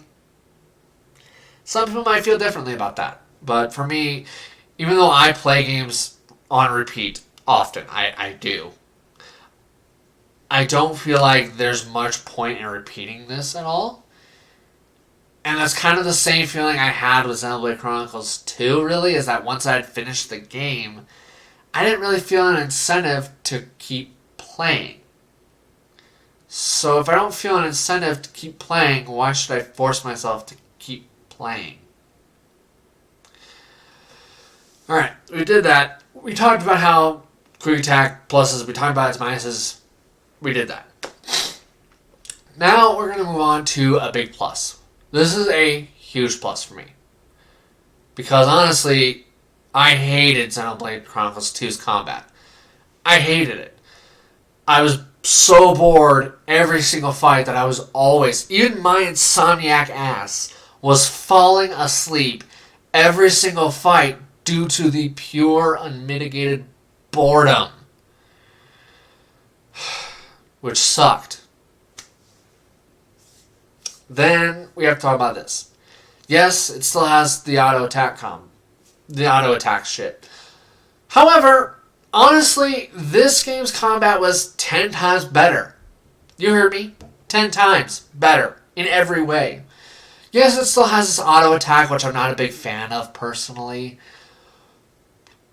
Some people might feel differently about that. But for me, even though I play games on repeat often, I do. I don't feel like there's much point in repeating this at all. And that's kind of the same feeling I had with Xenoblade Chronicles 2, really, is that once I had finished the game, I didn't really feel an incentive to keep playing. So if I don't feel an incentive to keep playing, why should I force myself to keep playing? Alright, we did that. We talked about how quick attack pluses, we talked about its minuses. We did that. Now we're going to move on to a big plus. This is a huge plus for me. Because honestly, I hated Xenoblade Chronicles 2's combat. I hated it. I was so bored every single fight that I was always, even my insomniac ass, was falling asleep every single fight due to the pure, unmitigated boredom. Which sucked. Then we have to talk about this. Yes, it still has the auto attack shit. However, honestly, this game's combat was 10 times better. You heard me? 10 times better in every way. Yes, it still has this auto attack, which I'm not a big fan of personally.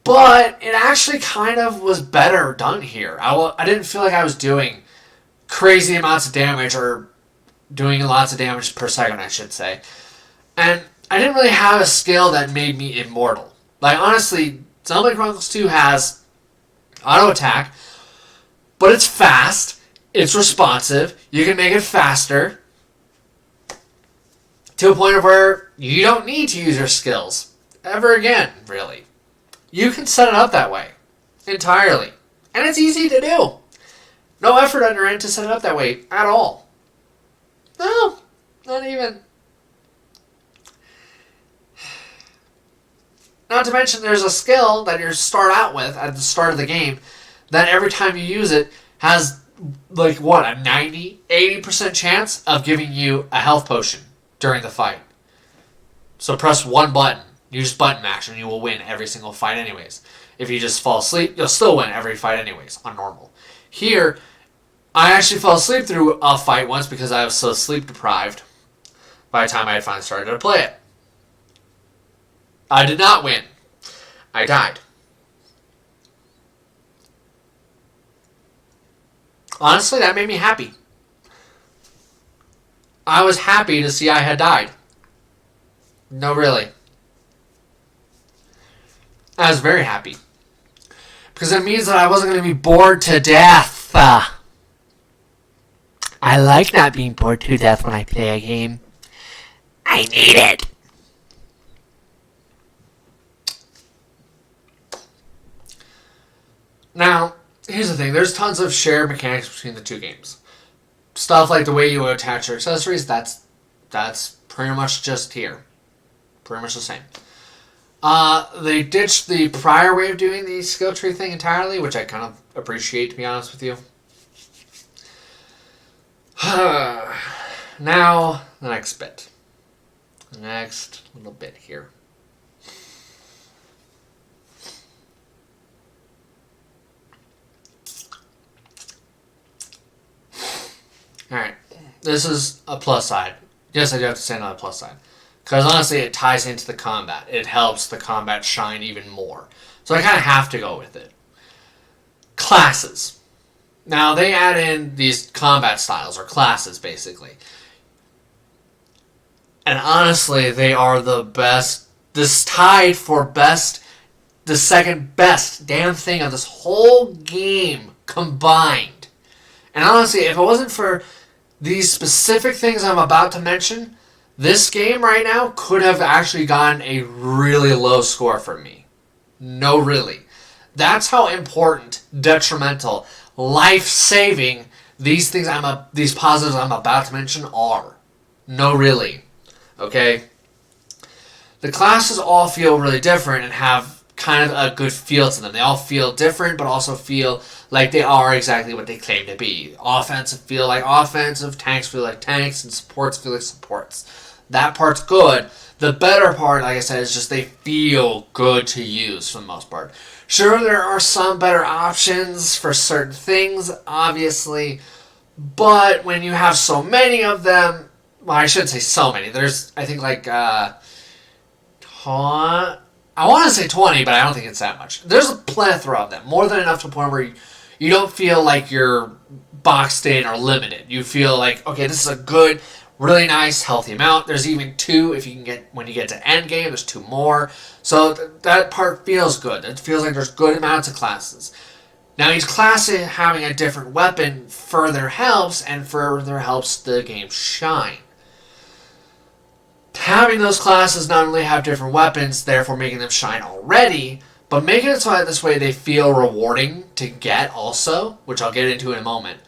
But it actually kind of was better done here. I didn't feel like I was doing crazy amounts of damage, or doing lots of damage per second, I should say. And I didn't really have a skill that made me immortal. Like, honestly, Xenoblade Chronicles 2 has auto attack, but it's fast, it's responsive, you can make it faster, to a point of where you don't need to use your skills ever again, really. You can set it up that way, entirely. And it's easy to do. No effort on your end to set it up that way at all. No, not even. Not to mention there's a skill that you start out with at the start of the game that every time you use it has, like, what, a 90-80% chance of giving you a health potion during the fight. So press one button, use button mash, and you will win every single fight anyways. If you just fall asleep, you'll still win every fight anyways, on normal. Here, I actually fell asleep through a fight once because I was so sleep deprived by the time I had finally started to play it. I did not win. I died. Honestly, that made me happy. I was happy to see I had died. No, really. I was very happy. Because it means that I wasn't going to be bored to death. I like not being bored to death when I play a game. I need it. Now, here's the thing. There's tons of shared mechanics between the two games. Stuff like the way you attach your accessories, that's pretty much just here. Pretty much the same. They ditched the prior way of doing the skill tree thing entirely, which I kind of appreciate, to be honest with you. Now, the next bit. The next little bit here. Alright, this is a plus side. Yes, I do have to say another plus side. Because honestly, it ties into the combat. It helps the combat shine even more. So I kind of have to go with it. Classes. Now, they add in these combat styles, or classes, basically. And honestly, they are the best. This tied for best, the second best damn thing of this whole game combined. And honestly, if it wasn't for these specific things I'm about to mention, this game right now could have actually gotten a really low score from me. No, really. That's how important, detrimental, life-saving these things these positives I'm about to mention are. No, really. Okay? The classes all feel really different and have kind of a good feel to them. They all feel different, but also feel like they are exactly what they claim to be. Offensive feel like offensive, tanks feel like tanks, and supports feel like supports. That part's good. The better part, like I said, is just they feel good to use for the most part. Sure, there are some better options for certain things, obviously, but when you have so many of them, well, I shouldn't say so many. There's, I think, like, I want to say 20, but I don't think it's that much. There's a plethora of them, more than enough to the point where you don't feel like you're boxed in or limited. You feel like, okay, this is a good, really nice, healthy amount. There's even 2 if you can get, when you get to end game, there's 2 more. So that part feels good. It feels like there's good amounts of classes. Now, each class having a different weapon further helps, and further helps the game shine. Having those classes not only have different weapons, therefore making them shine already, but making it so that this way they feel rewarding to get also, which I'll get into in a moment,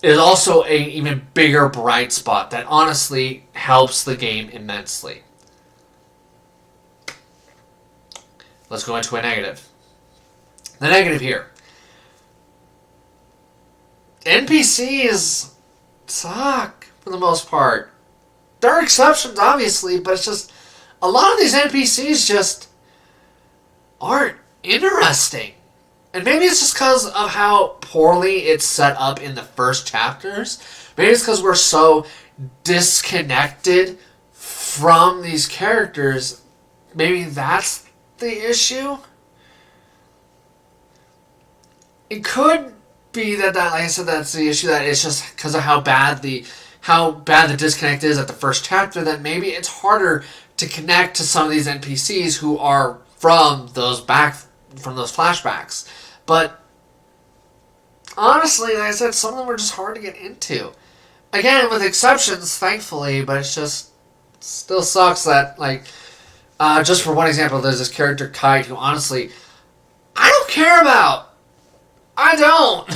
is also an even bigger bright spot that honestly helps the game immensely. Let's go into a negative. The negative here. NPCs suck for the most part. There are exceptions, obviously, but it's just a lot of these NPCs just aren't interesting. And maybe it's just because of how poorly it's set up in the first chapters. Maybe it's because we're so disconnected from these characters. Maybe that's the issue. It could be that like I said, that's the issue, that it's just because of how bad the disconnect is at the first chapter, that maybe it's harder to connect to some of these NPCs who are from those flashbacks. But honestly, like I said, some of them were just hard to get into. Again, with exceptions, thankfully, but it's just still sucks that, like, just for one example, there's this character Kite who honestly I don't care about. I don't.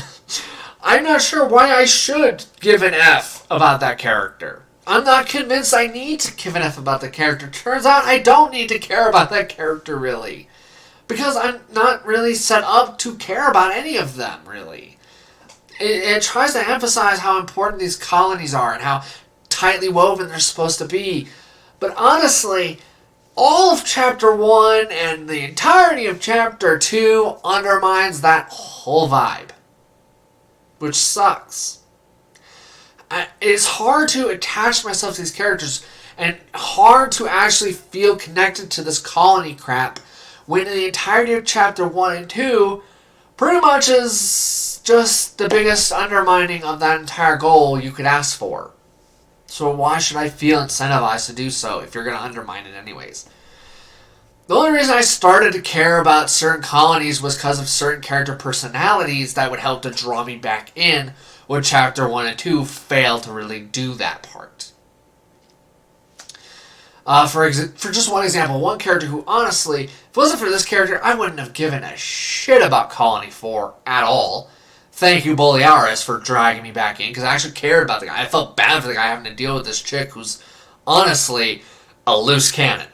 I'm not sure why I should give an F about that character. I'm not convinced I need to give an F about the character. Turns out I don't need to care about that character, really. Because I'm not really set up to care about any of them, really. It tries to emphasize how important these colonies are and how tightly woven they're supposed to be. But honestly, all of Chapter 1 and the entirety of Chapter 2 undermines that whole vibe. Which sucks. It's hard to attach myself to these characters and hard to actually feel connected to this colony crap when the entirety of Chapter 1 and 2 pretty much is just the biggest undermining of that entire goal you could ask for. So why should I feel incentivized to do so if you're going to undermine it anyways? The only reason I started to care about certain colonies was because of certain character personalities that would help to draw me back in when Chapter 1 and 2 failed to really do that part. For just one example, one character who honestly, if it wasn't for this character, I wouldn't have given a shit about Colony 4 at all. Thank you, Bolearis, for dragging me back in, because I actually cared about the guy. I felt bad for the guy having to deal with this chick who's honestly a loose cannon.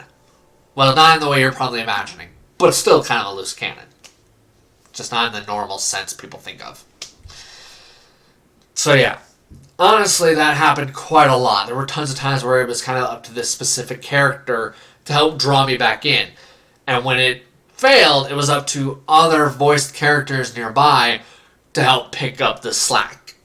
Well, not in the way you're probably imagining, but still kind of a loose cannon. Just not in the normal sense people think of. So yeah, honestly, that happened quite a lot. There were tons of times where it was kind of up to this specific character to help draw me back in. And when it failed, it was up to other voiced characters nearby to help pick up the slack.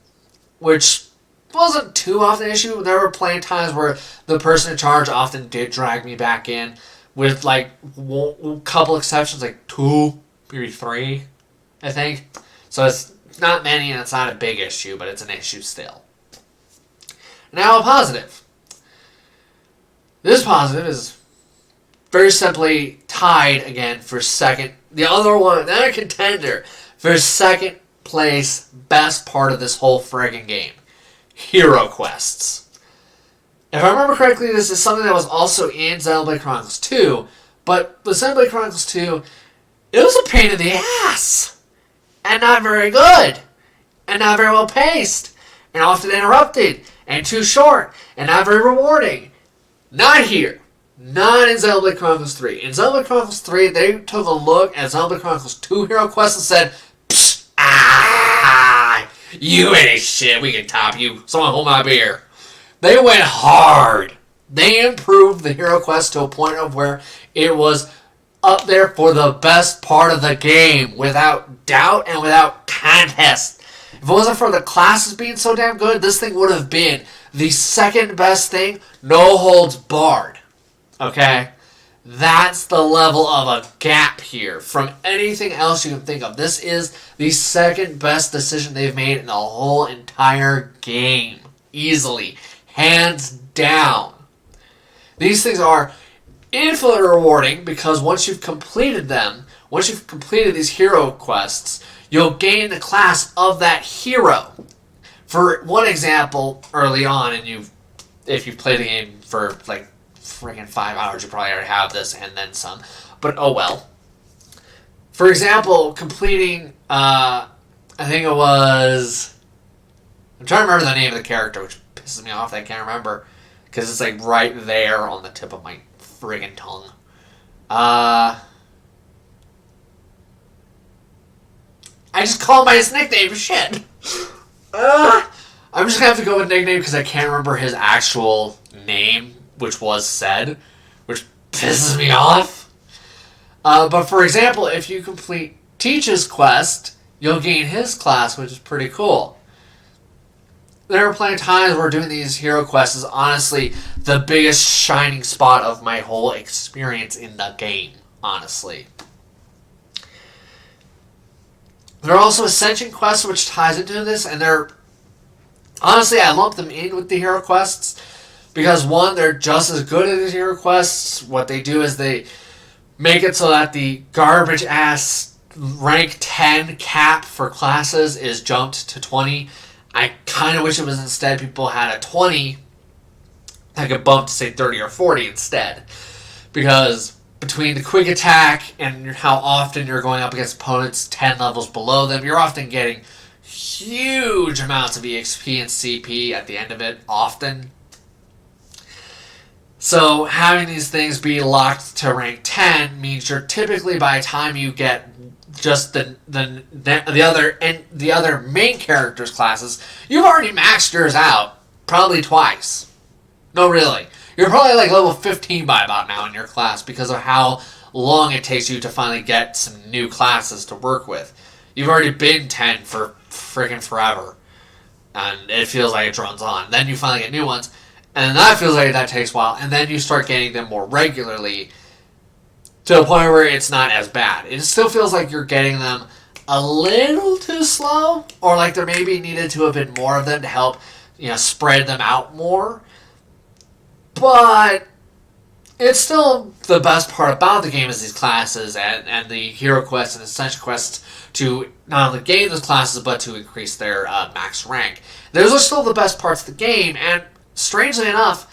Which wasn't too often an issue. There were plenty of times where the person in charge often did drag me back in, with like a couple exceptions, like 2, maybe 3, I think. So it's not many and it's not a big issue, but it's an issue still. Now a positive. This positive is very simply tied again for second. The other contender for second place best part of this whole friggin' game. Hero quests. If I remember correctly, this is something that was also in Xenoblade Chronicles 2, but with Xenoblade Chronicles 2, it was a pain in the ass. And not very good. And not very well paced. And often interrupted. And too short. And not very rewarding. Not here. Not in Xenoblade Chronicles 3. In Xenoblade Chronicles 3, they took a look at Xenoblade Chronicles 2 hero quests and said, Psst, you ain't shit, we can top you. Someone hold my beer. They went hard. They improved the hero quest to a point of where it was up there for the best part of the game, without doubt and without contest. If it wasn't for the classes being so damn good, this thing would have been the second best thing, no holds barred. Okay? That's the level of a gap here from anything else you can think of. This is the second best decision they've made in the whole entire game. Easily. Hands down. These things are infinitely rewarding because once you've completed them, once you've completed these hero quests, you'll gain the class of that hero. For one example, early on, and if you've played the game for like friggin' 5 hours, you probably already have this and then some. But oh well. For example, completing, I think it was... I'm trying to remember the name of the character, which pisses me off that I can't remember. Because it's like right there on the tip of my friggin' tongue. I just call him by his nickname. Shit. I'm just going to have to go with nickname because I can't remember his actual name, which was said. Which pisses me off. But for example, if you complete Teach's quest, you'll gain his class, which is pretty cool. There are plenty of times where doing these hero quests is honestly the biggest shining spot of my whole experience in the game, honestly. There are also Ascension Quests, which ties into this, and they're... Honestly, I lump them in with the hero quests, Because one, they're just as good as hero quests. What they do is they make it so that the garbage ass rank 10 cap for classes is jumped to 20. I kind of wish it was instead people had a 20 that could bump to say 30 or 40 instead. Because between the quick attack and how often you're going up against opponents 10 levels below them, you're often getting huge amounts of EXP and CP at the end of it, often. So having these things be locked to rank 10 means you're typically, by the time you get just the other main characters' classes, you've already maxed yours out probably twice. No, really. You're probably like level 15 by about now in your class because of how long it takes you to finally get some new classes to work with. You've already been 10 for freaking forever. And it feels like it runs on. Then you finally get new ones. And that feels like that takes a while. And then you start getting them more regularly to a point where it's not as bad. It still feels like you're getting them a little too slow. Or like there maybe needed to have been more of them to help, spread them out more. But it's still the best part about the game is these classes and the hero quests and Ascension Quests to not only gain those classes but to increase their max rank. Those are still the best parts of the game, and strangely enough,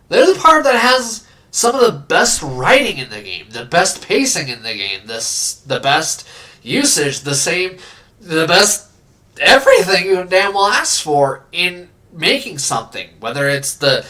they're the part that has some of the best writing in the game, the best pacing in the game, the best usage, the best everything you damn well ask for in making something, whether it's the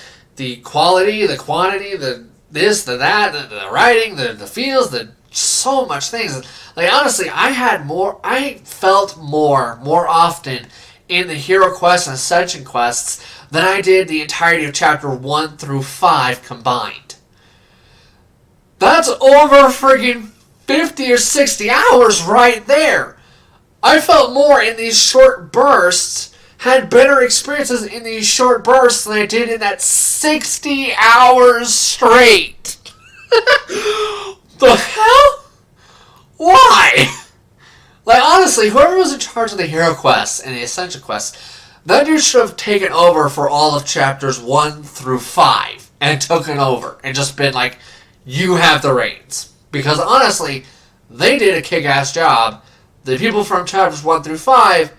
quality, the quantity, the this, the that, the writing, the feels, so much things. Like, honestly, I felt more often in the hero quests and Ascension Quests than I did the entirety of chapter 1 through 5 combined. That's over friggin' 50 or 60 hours right there. I felt more in these short bursts, had better experiences in these short bursts than I did in that 60 hours straight. The hell? Why? Like, honestly, whoever was in charge of the hero quests and the Ascension quests, that dude should have taken over for all of chapters 1 through 5 and taken over and just been like, you have the reins. Because honestly, they did a kick-ass job. The people from chapters 1 through 5,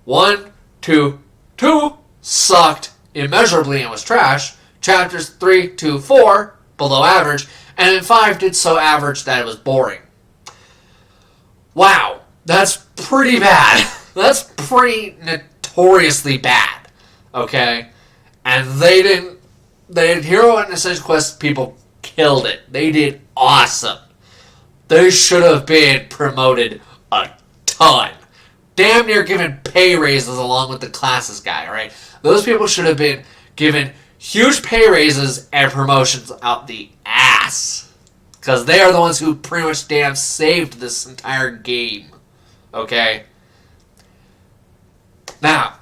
1, 2 sucked immeasurably and was trash. Chapters 3 to 4, below average. And then 5 did so average that it was boring. Wow, that's pretty bad. That's pretty notoriously bad. Okay? And the Hero and Ascension Quest people killed it. They did awesome. They should have been promoted a ton. Damn near given pay raises along with the classes guy, right? Those people should have been given huge pay raises and promotions out the ass. Because they are the ones who pretty much damn saved this entire game. Okay? Now,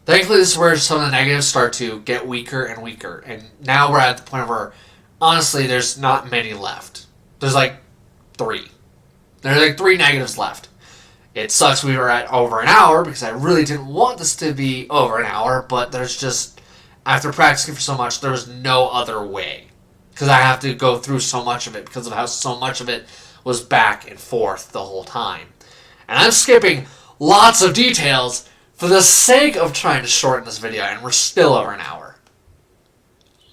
thankfully this is where some of the negatives start to get weaker and weaker. And now we're at the point where, honestly, there's not many left. There's like 3. There's like 3 negatives left. It sucks we were at over an hour because I really didn't want this to be over an hour, but there's just, after practicing for so much, there was no other way. Because I have to go through so much of it because of how so much of it was back and forth the whole time. And I'm skipping lots of details for the sake of trying to shorten this video, and we're still over an hour.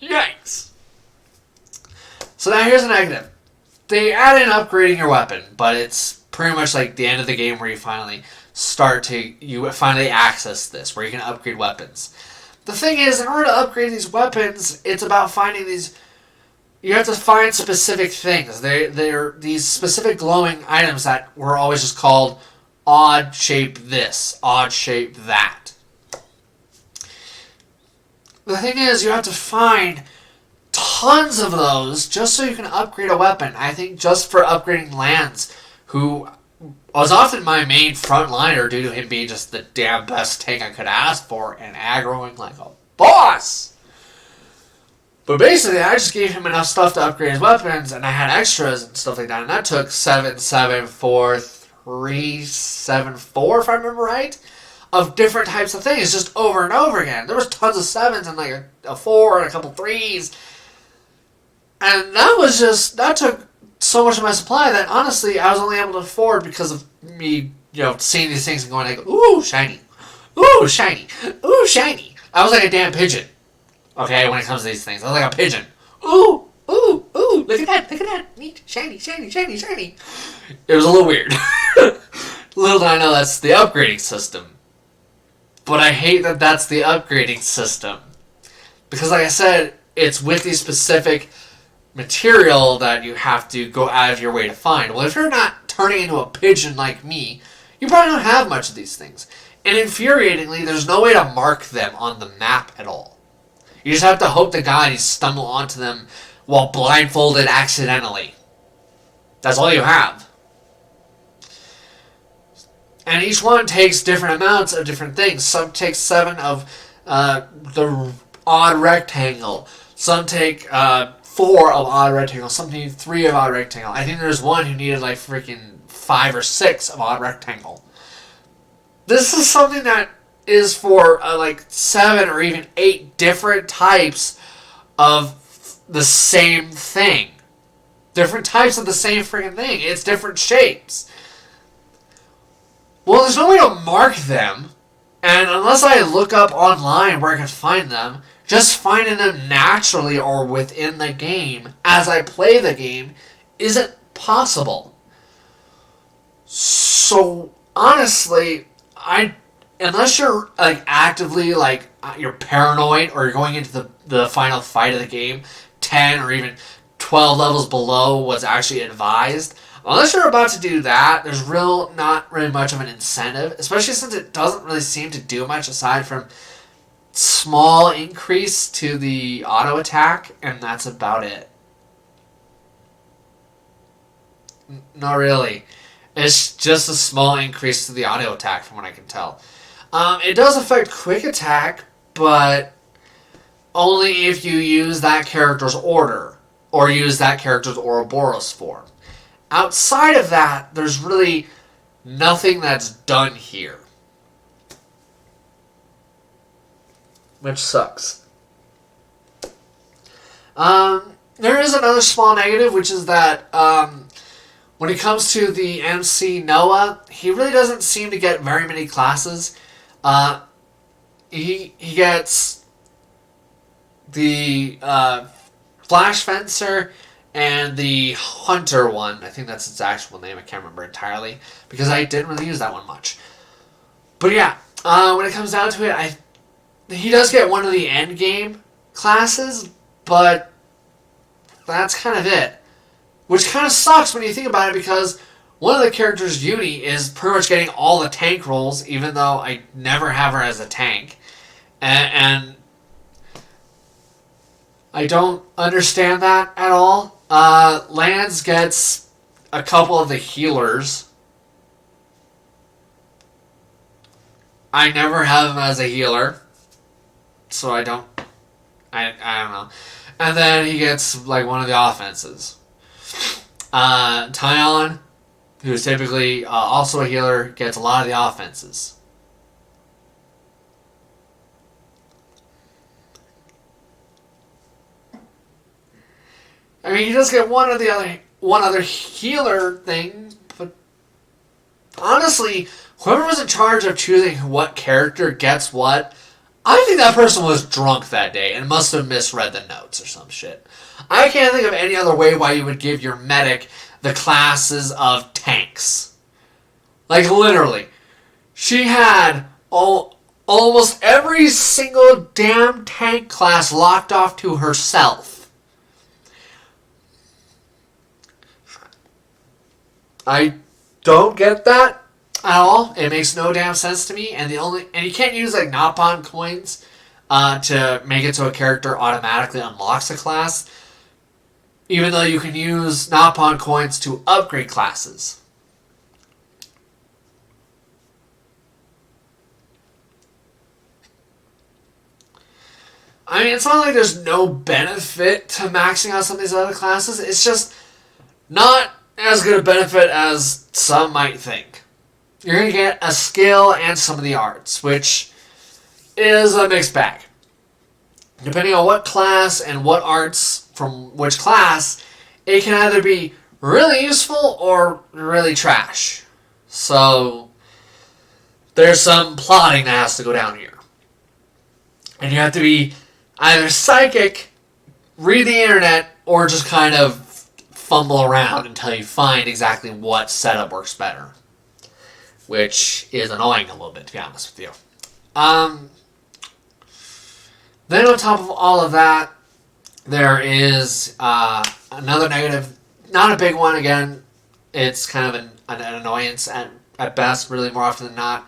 Yikes! So now here's a negative. They add in upgrading your weapon, but it's pretty much like the end of the game where you finally access this, where you can upgrade weapons. The thing is, in order to upgrade these weapons, it's about finding these. You have to find specific things. They're these specific glowing items that were always just called odd shape this, odd shape that. The thing is, you have to find tons of those just so you can upgrade a weapon. I think just for upgrading Lance, who was often my main frontliner due to him being just the damn best tank I could ask for and aggroing like a boss. But basically, I just gave him enough stuff to upgrade his weapons, and I had extras and stuff like that, and that took 7, 7, 4, 3, 7, 4, if I remember right. of different types of things just over and over again. There was tons of 7s and like a 4 and a couple 3s. And that took so much of my supply that honestly I was only able to afford because of me, seeing these things and going like, ooh, shiny. Ooh, shiny. Ooh, shiny. I was like a damn pigeon. Okay, when it comes to these things. I was like a pigeon. Ooh, ooh, ooh, look at that. Neat, shiny, shiny, shiny, shiny. It was a little weird. Little did I know that's the upgrading system. But I hate that that's the upgrading system. Because like I said, it's with these specific material that you have to go out of your way to find. Well, if you're not turning into a pigeon like me, you probably don't have much of these things. And infuriatingly, there's no way to mark them on the map at all. You just have to hope to God you stumble onto them while blindfolded accidentally. That's all you have. And each one takes different amounts of different things. Some take 7 of the odd rectangle. Some take 4 of odd rectangle. Some need 3 of odd rectangle. I think there's one who needed like freaking 5 or 6 of odd rectangle. This is something that is for like 7 or even 8 different types of the same thing. Different types of the same freaking thing. It's different shapes. Well, there's no way to mark them. And unless I look up online where I can find them, just finding them naturally or within the game as I play the game isn't possible. So, honestly, unless you're like actively like you're paranoid or you're going into the final fight of the game 10 or even 12 levels below what's actually advised, unless you're about to do that, there's not really much of an incentive, especially since it doesn't really seem to do much aside from small increase to the auto attack, and that's about it. Not really. It's just a small increase to the auto attack from what I can tell. It does affect quick attack, but only if you use that character's order or use that character's Ouroboros form. Outside of that, there's really nothing that's done here. Which sucks. There is another small negative, which is that when it comes to the MC Noah, he really doesn't seem to get very many classes. He gets the Flash Fencer and the Hunter one. I think that's its actual name. I can't remember entirely because I didn't really use that one much. But yeah, when it comes down to it, he does get one of the end game classes, but that's kind of it. Which kind of sucks when you think about it because one of the characters, Uni, is pretty much getting all the tank rolls, even though I never have her as a tank. And I don't understand that at all. Lance gets a couple of the healers. I never have him as a healer. So I don't know. And then he gets like one of the offenses. Tyon, who's typically also a healer, gets a lot of the offenses. I mean, he does get one other healer thing, but honestly, whoever was in charge of choosing what character gets what, I think that person was drunk that day and must have misread the notes or some shit. I can't think of any other way why you would give your medic the classes of tanks. Like, literally. She had almost every single damn tank class locked off to herself. I don't get that at all. It makes no damn sense to me. And you can't use like Napon coins to make it so a character automatically unlocks a class, even though you can use Napon coins to upgrade classes. I mean, it's not like there's no benefit to maxing out some of these other classes. It's just not as good a benefit as some might think. you're going to get a skill and some of the arts, which is a mixed bag. Depending on what class and what arts from which class, it can either be really useful or really trash. So, there's some plotting that has to go down here. And you have to be either psychic, read the internet, or just kind of fumble around until you find exactly what setup works better. Which is annoying a little bit, to be honest with you. Then on top of all of that, there is another negative. Not a big one, again. It's kind of an annoyance at best, really more often than not.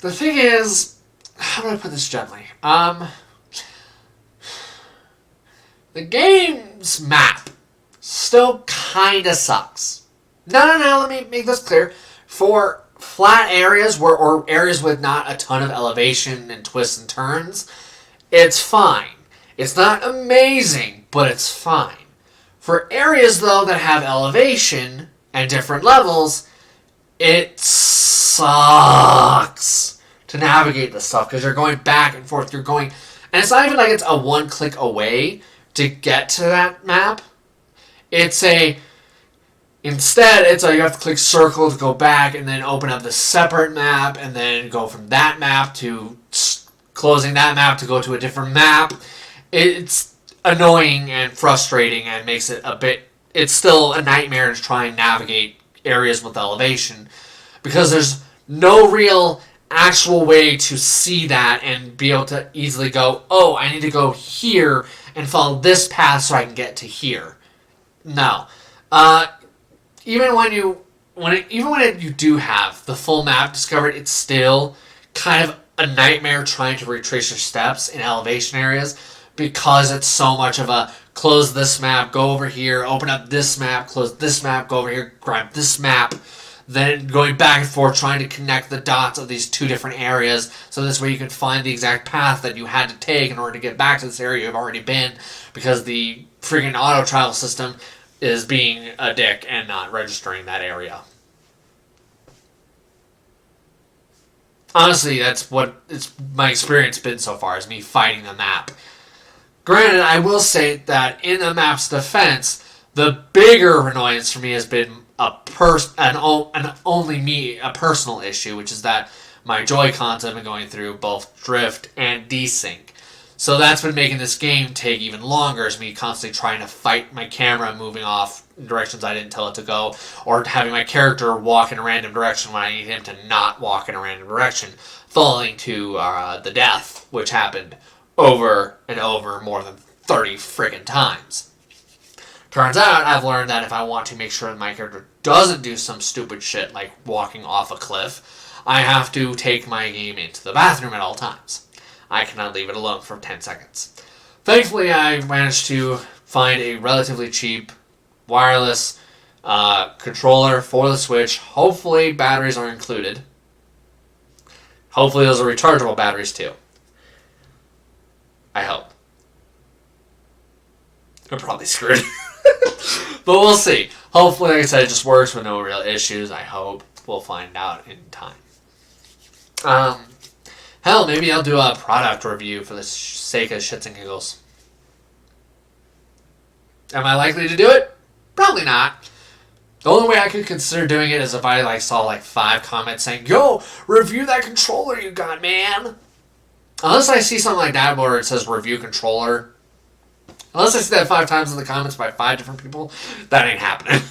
The thing is, how do I put this gently? The game's map still kind of sucks. No, let me make this clear. For flat areas or areas with not a ton of elevation and twists and turns, it's fine. It's not amazing, but it's fine. For areas, though, that have elevation and different levels, it sucks to navigate this stuff because you're going back and forth. You're going, and it's not even like it's a one click away to get to that map. Instead, you have to click circle to go back and then open up the separate map and then go from that map to closing that map to go to a different map. It's annoying and frustrating and makes it it's still a nightmare to try and navigate areas with elevation because there's no real actual way to see that and be able to easily go, oh, I need to go here and follow this path so I can get to here. No. Even when you do have the full map discovered, it's still kind of a nightmare trying to retrace your steps in elevation areas because it's so much of a close this map, go over here, open up this map, close this map, go over here, grab this map, then going back and forth trying to connect the dots of these two different areas so this way you can find the exact path that you had to take in order to get back to this area you've already been because the freaking auto travel system is being a dick and not registering that area. Honestly, that's what my experience been so far, is me fighting the map. Granted, I will say that in the map's defense, the bigger annoyance for me has been a personal issue, which is that my Joy-Cons have been going through both drift and desync. So that's been making this game take even longer, as me constantly trying to fight my camera moving off directions I didn't tell it to go, or having my character walk in a random direction when I need him to not walk in a random direction, falling to the death, which happened over and over more than 30 friggin' times. Turns out, I've learned that if I want to make sure that my character doesn't do some stupid shit like walking off a cliff, I have to take my game into the bathroom at all times. I cannot leave it alone for 10 seconds. Thankfully, I managed to find a relatively cheap wireless controller for the Switch. Hopefully, batteries are included. Hopefully, those are rechargeable batteries too. I hope. I'm probably screwed. But we'll see. Hopefully, like I said, it just works with no real issues. I hope. We'll find out in time. Hell, maybe I'll do a product review for the sake of shits and giggles. Am I likely to do it? Probably not. The only way I could consider doing it is if I saw 5 comments saying, "Yo, review that controller you got, man." Unless I see something like that where it says review controller. Unless I see that 5 times in the comments by 5 different people, that ain't happening.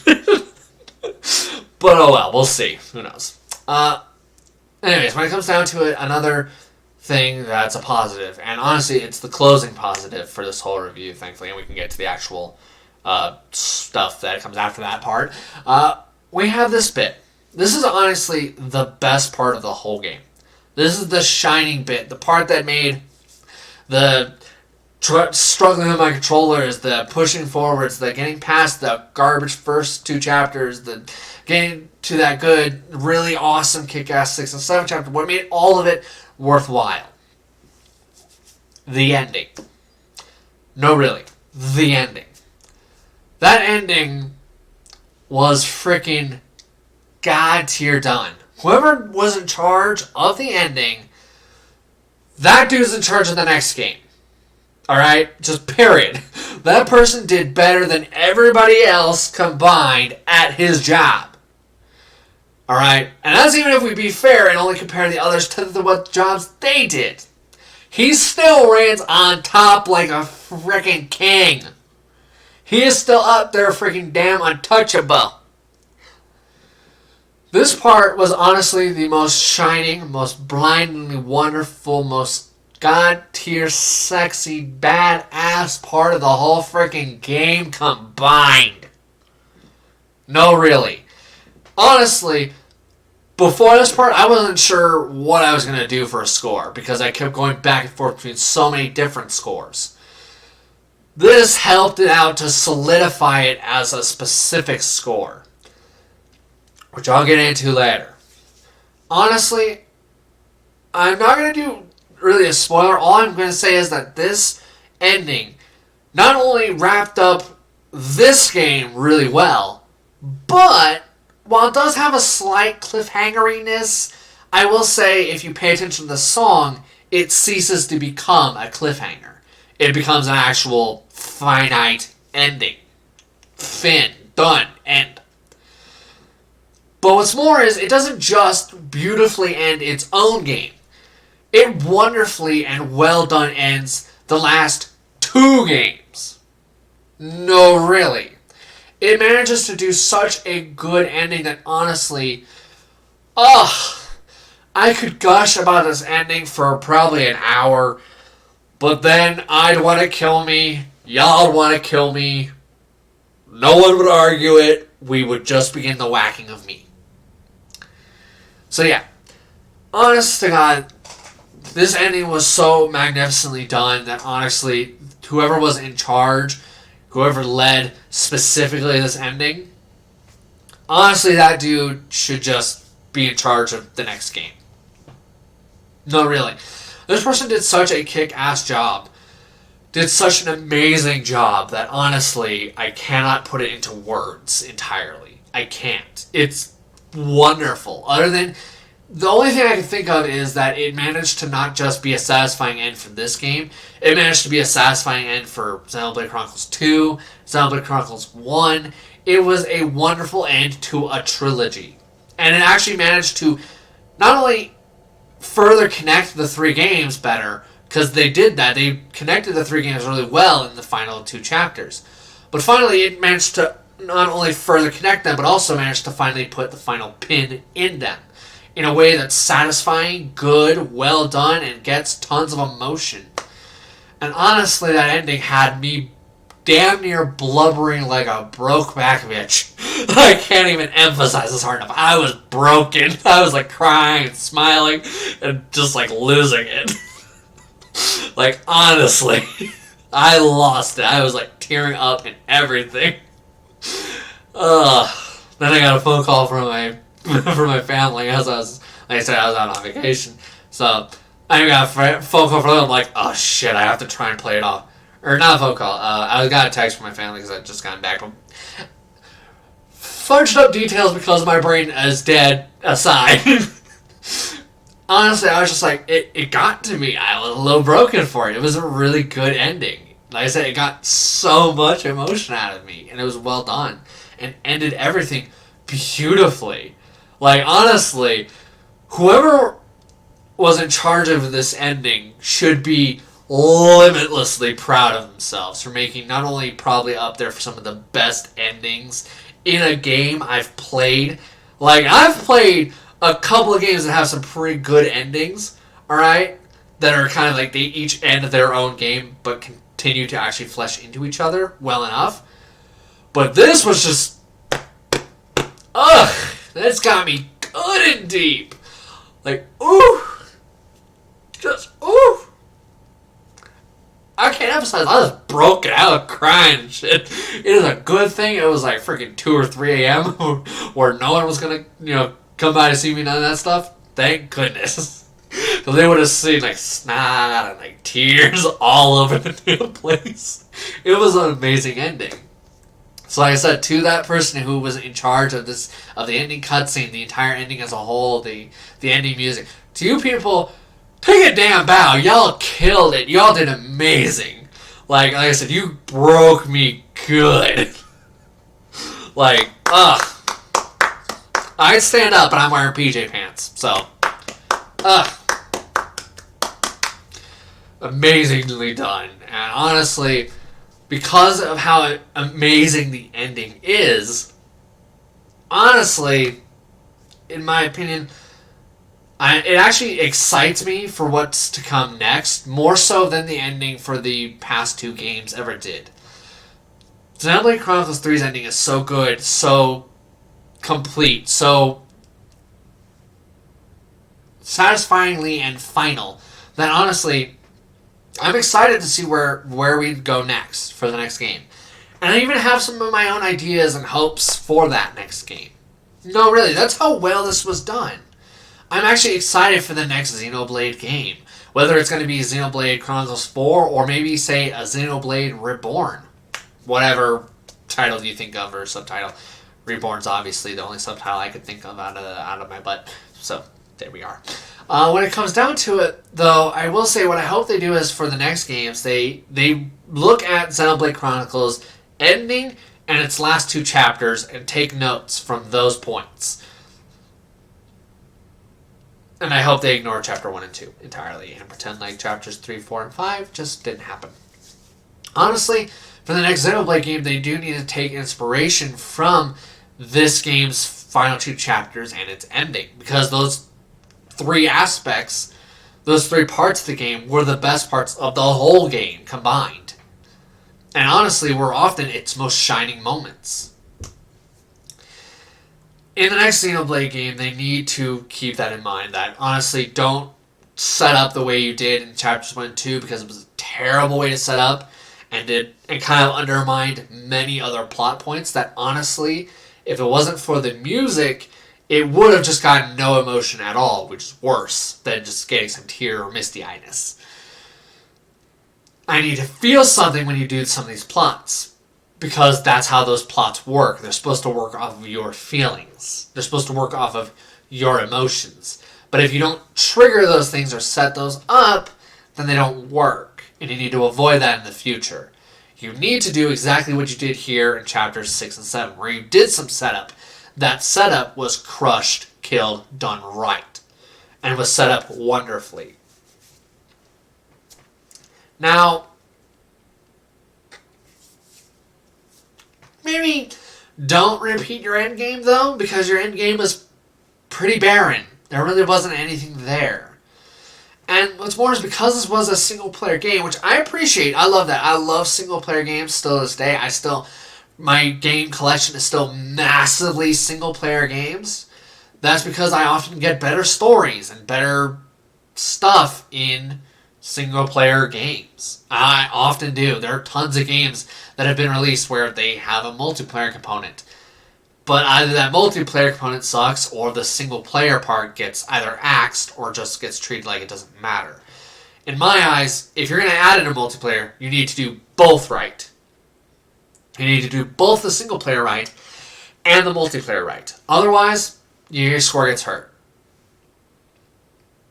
But oh well, we'll see. Who knows? Anyways, when it comes down to it, another thing that's a positive, and honestly, it's the closing positive for this whole review, thankfully, and we can get to the actual stuff that comes after that part. We have this bit. This is honestly the best part of the whole game. This is the shining bit, the part that made the struggling with my controller, is the pushing forwards, the getting past the garbage first 2 chapters, the getting to that good, really awesome kick-ass 6 and 7 chapter. What made all of it worthwhile? The ending. No, really. The ending. That ending was freaking God tier done. Whoever was in charge of the ending, that dude's in charge of the next game. Alright? Just period. That person did better than everybody else combined at his job. Alright? And that's even if we be fair and only compare the others to what jobs they did. He still reigns on top like a freaking king. He is still up there freaking damn untouchable. This part was honestly the most shining, most blindingly wonderful, most god-tier, sexy, badass part of the whole freaking game combined. No, really. Honestly, before this part, I wasn't sure what I was going to do for a score because I kept going back and forth between so many different scores. This helped it out to solidify it as a specific score, which I'll get into later. Honestly, I'm not going to do really a spoiler. All I'm going to say is that this ending not only wrapped up this game really well, but while it does have a slight cliffhangeriness, I will say if you pay attention to the song, it ceases to become a cliffhanger. It becomes an actual finite ending. Fin. Done. End. But what's more is, it doesn't just beautifully end its own game. It wonderfully and well done ends the last 2 games. No, really. It manages to do such a good ending that honestly, I could gush about this ending for probably an hour, but then I'd want to kill me, y'all want to kill me, no one would argue it, we would just begin the whacking of me. So yeah, honest to God, this ending was so magnificently done that honestly, whoever was in charge, whoever led specifically this ending, honestly, that dude should just be in charge of the next game. No, really. This person did such a kick-ass job. Did such an amazing job that honestly, I cannot put it into words entirely. I can't. It's wonderful. Other than, the only thing I can think of is that it managed to not just be a satisfying end for this game, it managed to be a satisfying end for Xenoblade Chronicles 2, Xenoblade Chronicles 1. It was a wonderful end to a trilogy. And it actually managed to not only further connect the 3 games better, because they did that, they connected the 3 games really well in the final 2 chapters. But finally, it managed to not only further connect them, but also managed to finally put the final pin in them in a way that's satisfying, good, well done, and gets tons of emotion. And honestly, that ending had me damn near blubbering like a broke back bitch. I can't even emphasize this hard enough. I was broken. I was like crying and smiling and just like losing it. Like honestly, I lost it. I was like tearing up and everything. Then I got a phone call from my family as I was, like I said, I was out on vacation. So I got a phone call from them. I'm like, oh shit, I have to try and play it off. Or not a phone call. I got a text from my family because I just gotten back. Fudged up details because my brain is dead aside. Honestly, I was just like, it got to me. I was a little broken for it. It was a really good ending. Like I said, it got so much emotion out of me. And it was well done. And ended everything beautifully. Like, honestly, whoever was in charge of this ending should be limitlessly proud of themselves for making not only probably up there for some of the best endings in a game I've played. Like, I've played a couple of games that have some pretty good endings, alright? That are kind of like they each end their own game, but continue to actually flesh into each other well enough. But this was just, that's got me good and deep. Like, ooh. Just, ooh. I can't emphasize, I was broken out crying and shit. It is a good thing it was like freaking 2 or 3 a.m. where no one was gonna, come by to see me, none of that stuff. Thank goodness. Because they would have seen like snot and like tears all over the damn place. It was an amazing ending. So like I said, to that person who was in charge of the ending cutscene, the entire ending as a whole, the ending music, to you people, take a damn bow. Y'all killed it. Y'all did amazing. Like I said, you broke me good. Like, ugh. I'd stand up, but I'm wearing PJ pants. So, ugh. Amazingly done. And honestly, because of how amazing the ending is, honestly, in my opinion, it actually excites me for what's to come next, more so than the ending for the past two games ever did. Xenoblade Chronicles 3's ending is so good, so complete, so satisfyingly and final, that honestly, I'm excited to see where we go next for the next game. And I even have some of my own ideas and hopes for that next game. No, really, that's how well this was done. I'm actually excited for the next Xenoblade game. Whether it's going to be Xenoblade Chronicles 4 or maybe, say, a Xenoblade Reborn. Whatever title you think of or subtitle. Reborn's obviously the only subtitle I could think of out of my butt. So, there we are. When it comes down to it, though, I will say what I hope they do is for the next games, they look at Xenoblade Chronicles ending and its last two chapters and take notes from those points. And I hope they ignore Chapter 1 and 2 entirely and pretend like Chapters 3, 4, and 5 just didn't happen. Honestly, for the next Xenoblade game, they do need to take inspiration from this game's final two chapters and its ending. Because those three aspects, those three parts of the game were the best parts of the whole game combined. And honestly, were often its most shining moments. In the next Xenoblade game, they need to keep that in mind. That honestly, don't set up the way you did in Chapters 1 and 2 because it was a terrible way to set up and kind of undermined many other plot points that honestly, if it wasn't for the music, it would have just gotten no emotion at all, which is worse than just getting some tear or misty-eyedness. I need to feel something when you do some of these plots. Because that's how those plots work. They're supposed to work off of your feelings. They're supposed to work off of your emotions. But if you don't trigger those things or set those up, then they don't work. And you need to avoid that in the future. You need to do exactly what you did here in Chapters 6 and 7, where you did some setup. That setup was crushed, killed, done right. And was set up wonderfully. Now, maybe don't repeat your endgame, though, because your endgame was pretty barren. There really wasn't anything there. And what's more is because this was a single-player game, which I appreciate. I love that. I love single-player games still to this day. My game collection is still massively single-player games. That's because I often get better stories and better stuff in single-player games. I often do. There are tons of games that have been released where they have a multiplayer component. But either that multiplayer component sucks or the single-player part gets either axed or just gets treated like it doesn't matter. In my eyes, if you're going to add in a multiplayer, you need to do both right. You need to do both the single-player right and the multiplayer right. Otherwise, your score gets hurt.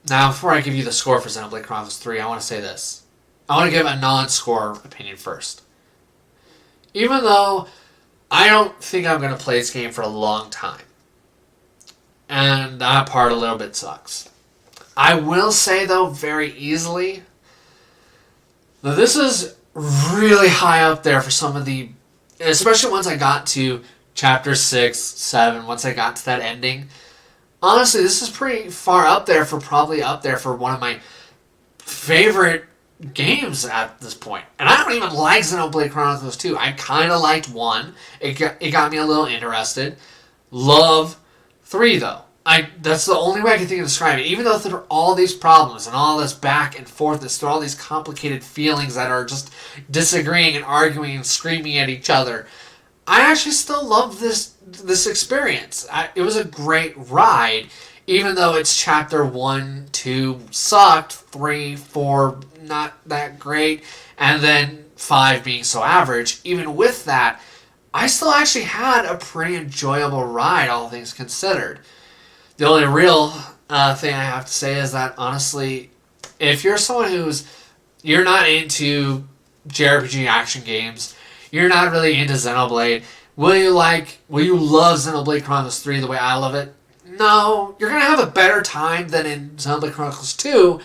Now, before I give you the score for Xenoblade Chronicles 3, I want to say this. I want to give a non-score opinion first. Even though I don't think I'm going to play this game for a long time, and that part a little bit sucks, I will say, though, very easily, that this is really high up there for some of the, especially once I got to Chapter 6, 7, once I got to that ending. Honestly, this is pretty far up there for one of my favorite games at this point. And I don't even like Xenoblade Chronicles 2. I kind of liked 1. It got me a little interested. Love 3, though. That's the only way I can think of describing it. Even though there are all these problems and all this back and forth, there are all these complicated feelings that are just disagreeing and arguing and screaming at each other, I actually still love this experience. It was a great ride, even though it's Chapter 1, 2 sucked, 3, 4 not that great, and then 5 being so average. Even with that, I still actually had a pretty enjoyable ride, all things considered. The only real thing I have to say is that, honestly, if you're someone you're not into JRPG action games, you're not really into Xenoblade, will you love Xenoblade Chronicles 3 the way I love it? No, you're going to have a better time than in Xenoblade Chronicles 2,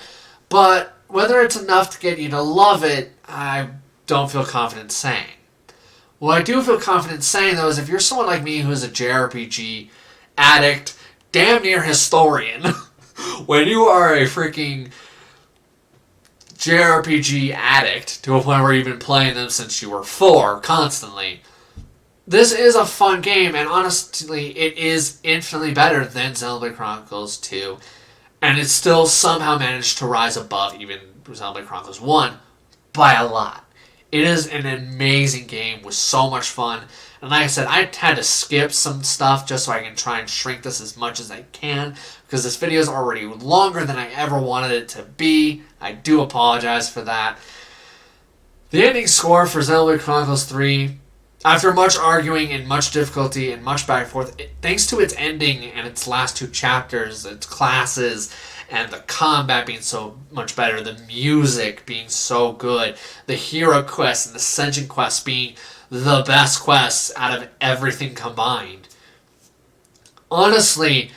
but whether it's enough to get you to love it, I don't feel confident saying. What I do feel confident saying, though, is if you're someone like me who's a JRPG addict, damn near historian, when you are a freaking JRPG addict to a point where you've been playing them since you were 4 constantly, this is a fun game, and honestly, it is infinitely better than Xenoblade Chronicles 2, and it still somehow managed to rise above even Xenoblade Chronicles 1 by a lot. It is an amazing game with so much fun. And like I said, I had to skip some stuff just so I can try and shrink this as much as I can, because this video is already longer than I ever wanted it to be. I do apologize for that. The ending score for Xenoblade Chronicles 3, after much arguing and much difficulty and much back and forth, thanks to its ending and its last 2 chapters, its classes, and the combat being so much better, the music being so good, the hero quests and the Ascension Quests being the best quests out of everything combined. Honestly,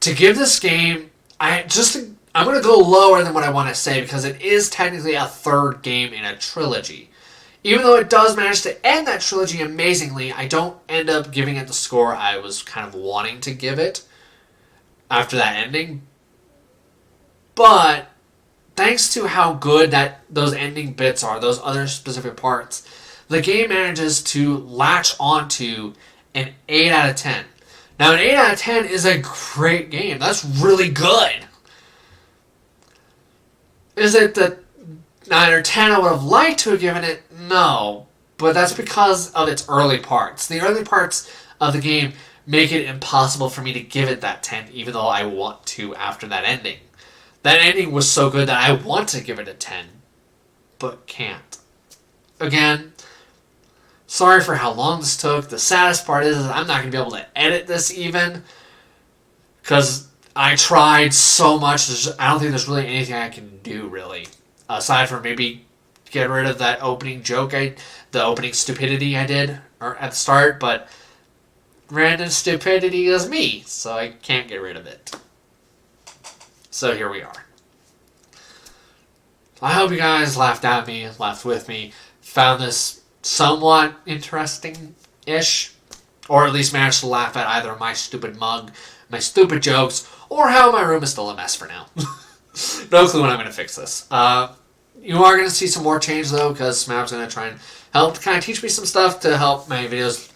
to give this game, I'm going to go lower than what I want to say, because it is technically a 3rd game in a trilogy. Even though it does manage to end that trilogy amazingly, I don't end up giving it the score I was kind of wanting to give it after that ending. But thanks to how good those ending bits are, those other specific parts, the game manages to latch onto an 8 out of 10. Now, an 8 out of 10 is a great game. That's really good. Is it the 9 or 10 I would have liked to have given it? No. But that's because of its early parts. The early parts of the game make it impossible for me to give it that 10, even though I want to after that ending. That ending was so good that I want to give it a 10, but can't. Again, sorry for how long this took. The saddest part is I'm not going to be able to edit this even, because I tried so much. I don't think there's really anything I can do, really, aside from maybe get rid of that opening joke, the opening stupidity I did at the start, but random stupidity is me, so I can't get rid of it. So here we are. I hope you guys laughed at me, laughed with me, found this somewhat interesting-ish, or at least managed to laugh at either my stupid mug, my stupid jokes, or how my room is still a mess for now. No clue when I'm going to fix this. You are going to see some more change, though, because Smap's going to try and help kind of teach me some stuff to help my videos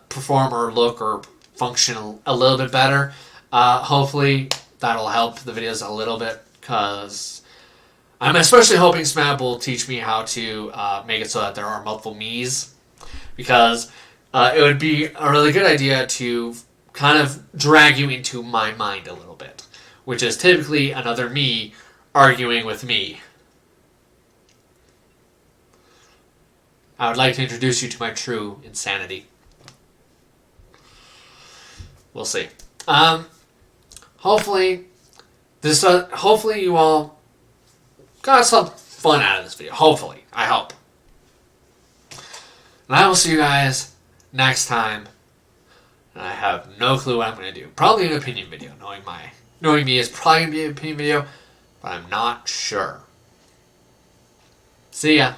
perform or look or function a little bit better. Hopefully that'll help the videos a little bit, because I'm especially hoping Smap will teach me how to make it so that there are multiple me's, because it would be a really good idea to kind of drag you into my mind a little bit, which is typically another me arguing with me. I would like to introduce you to my true insanity. We'll see. Hopefully you all got some fun out of this video. Hopefully. I hope. And I will see you guys next time. And I have no clue what I'm going to do. Probably an opinion video. Knowing me is probably going to be an opinion video, but I'm not sure. See ya.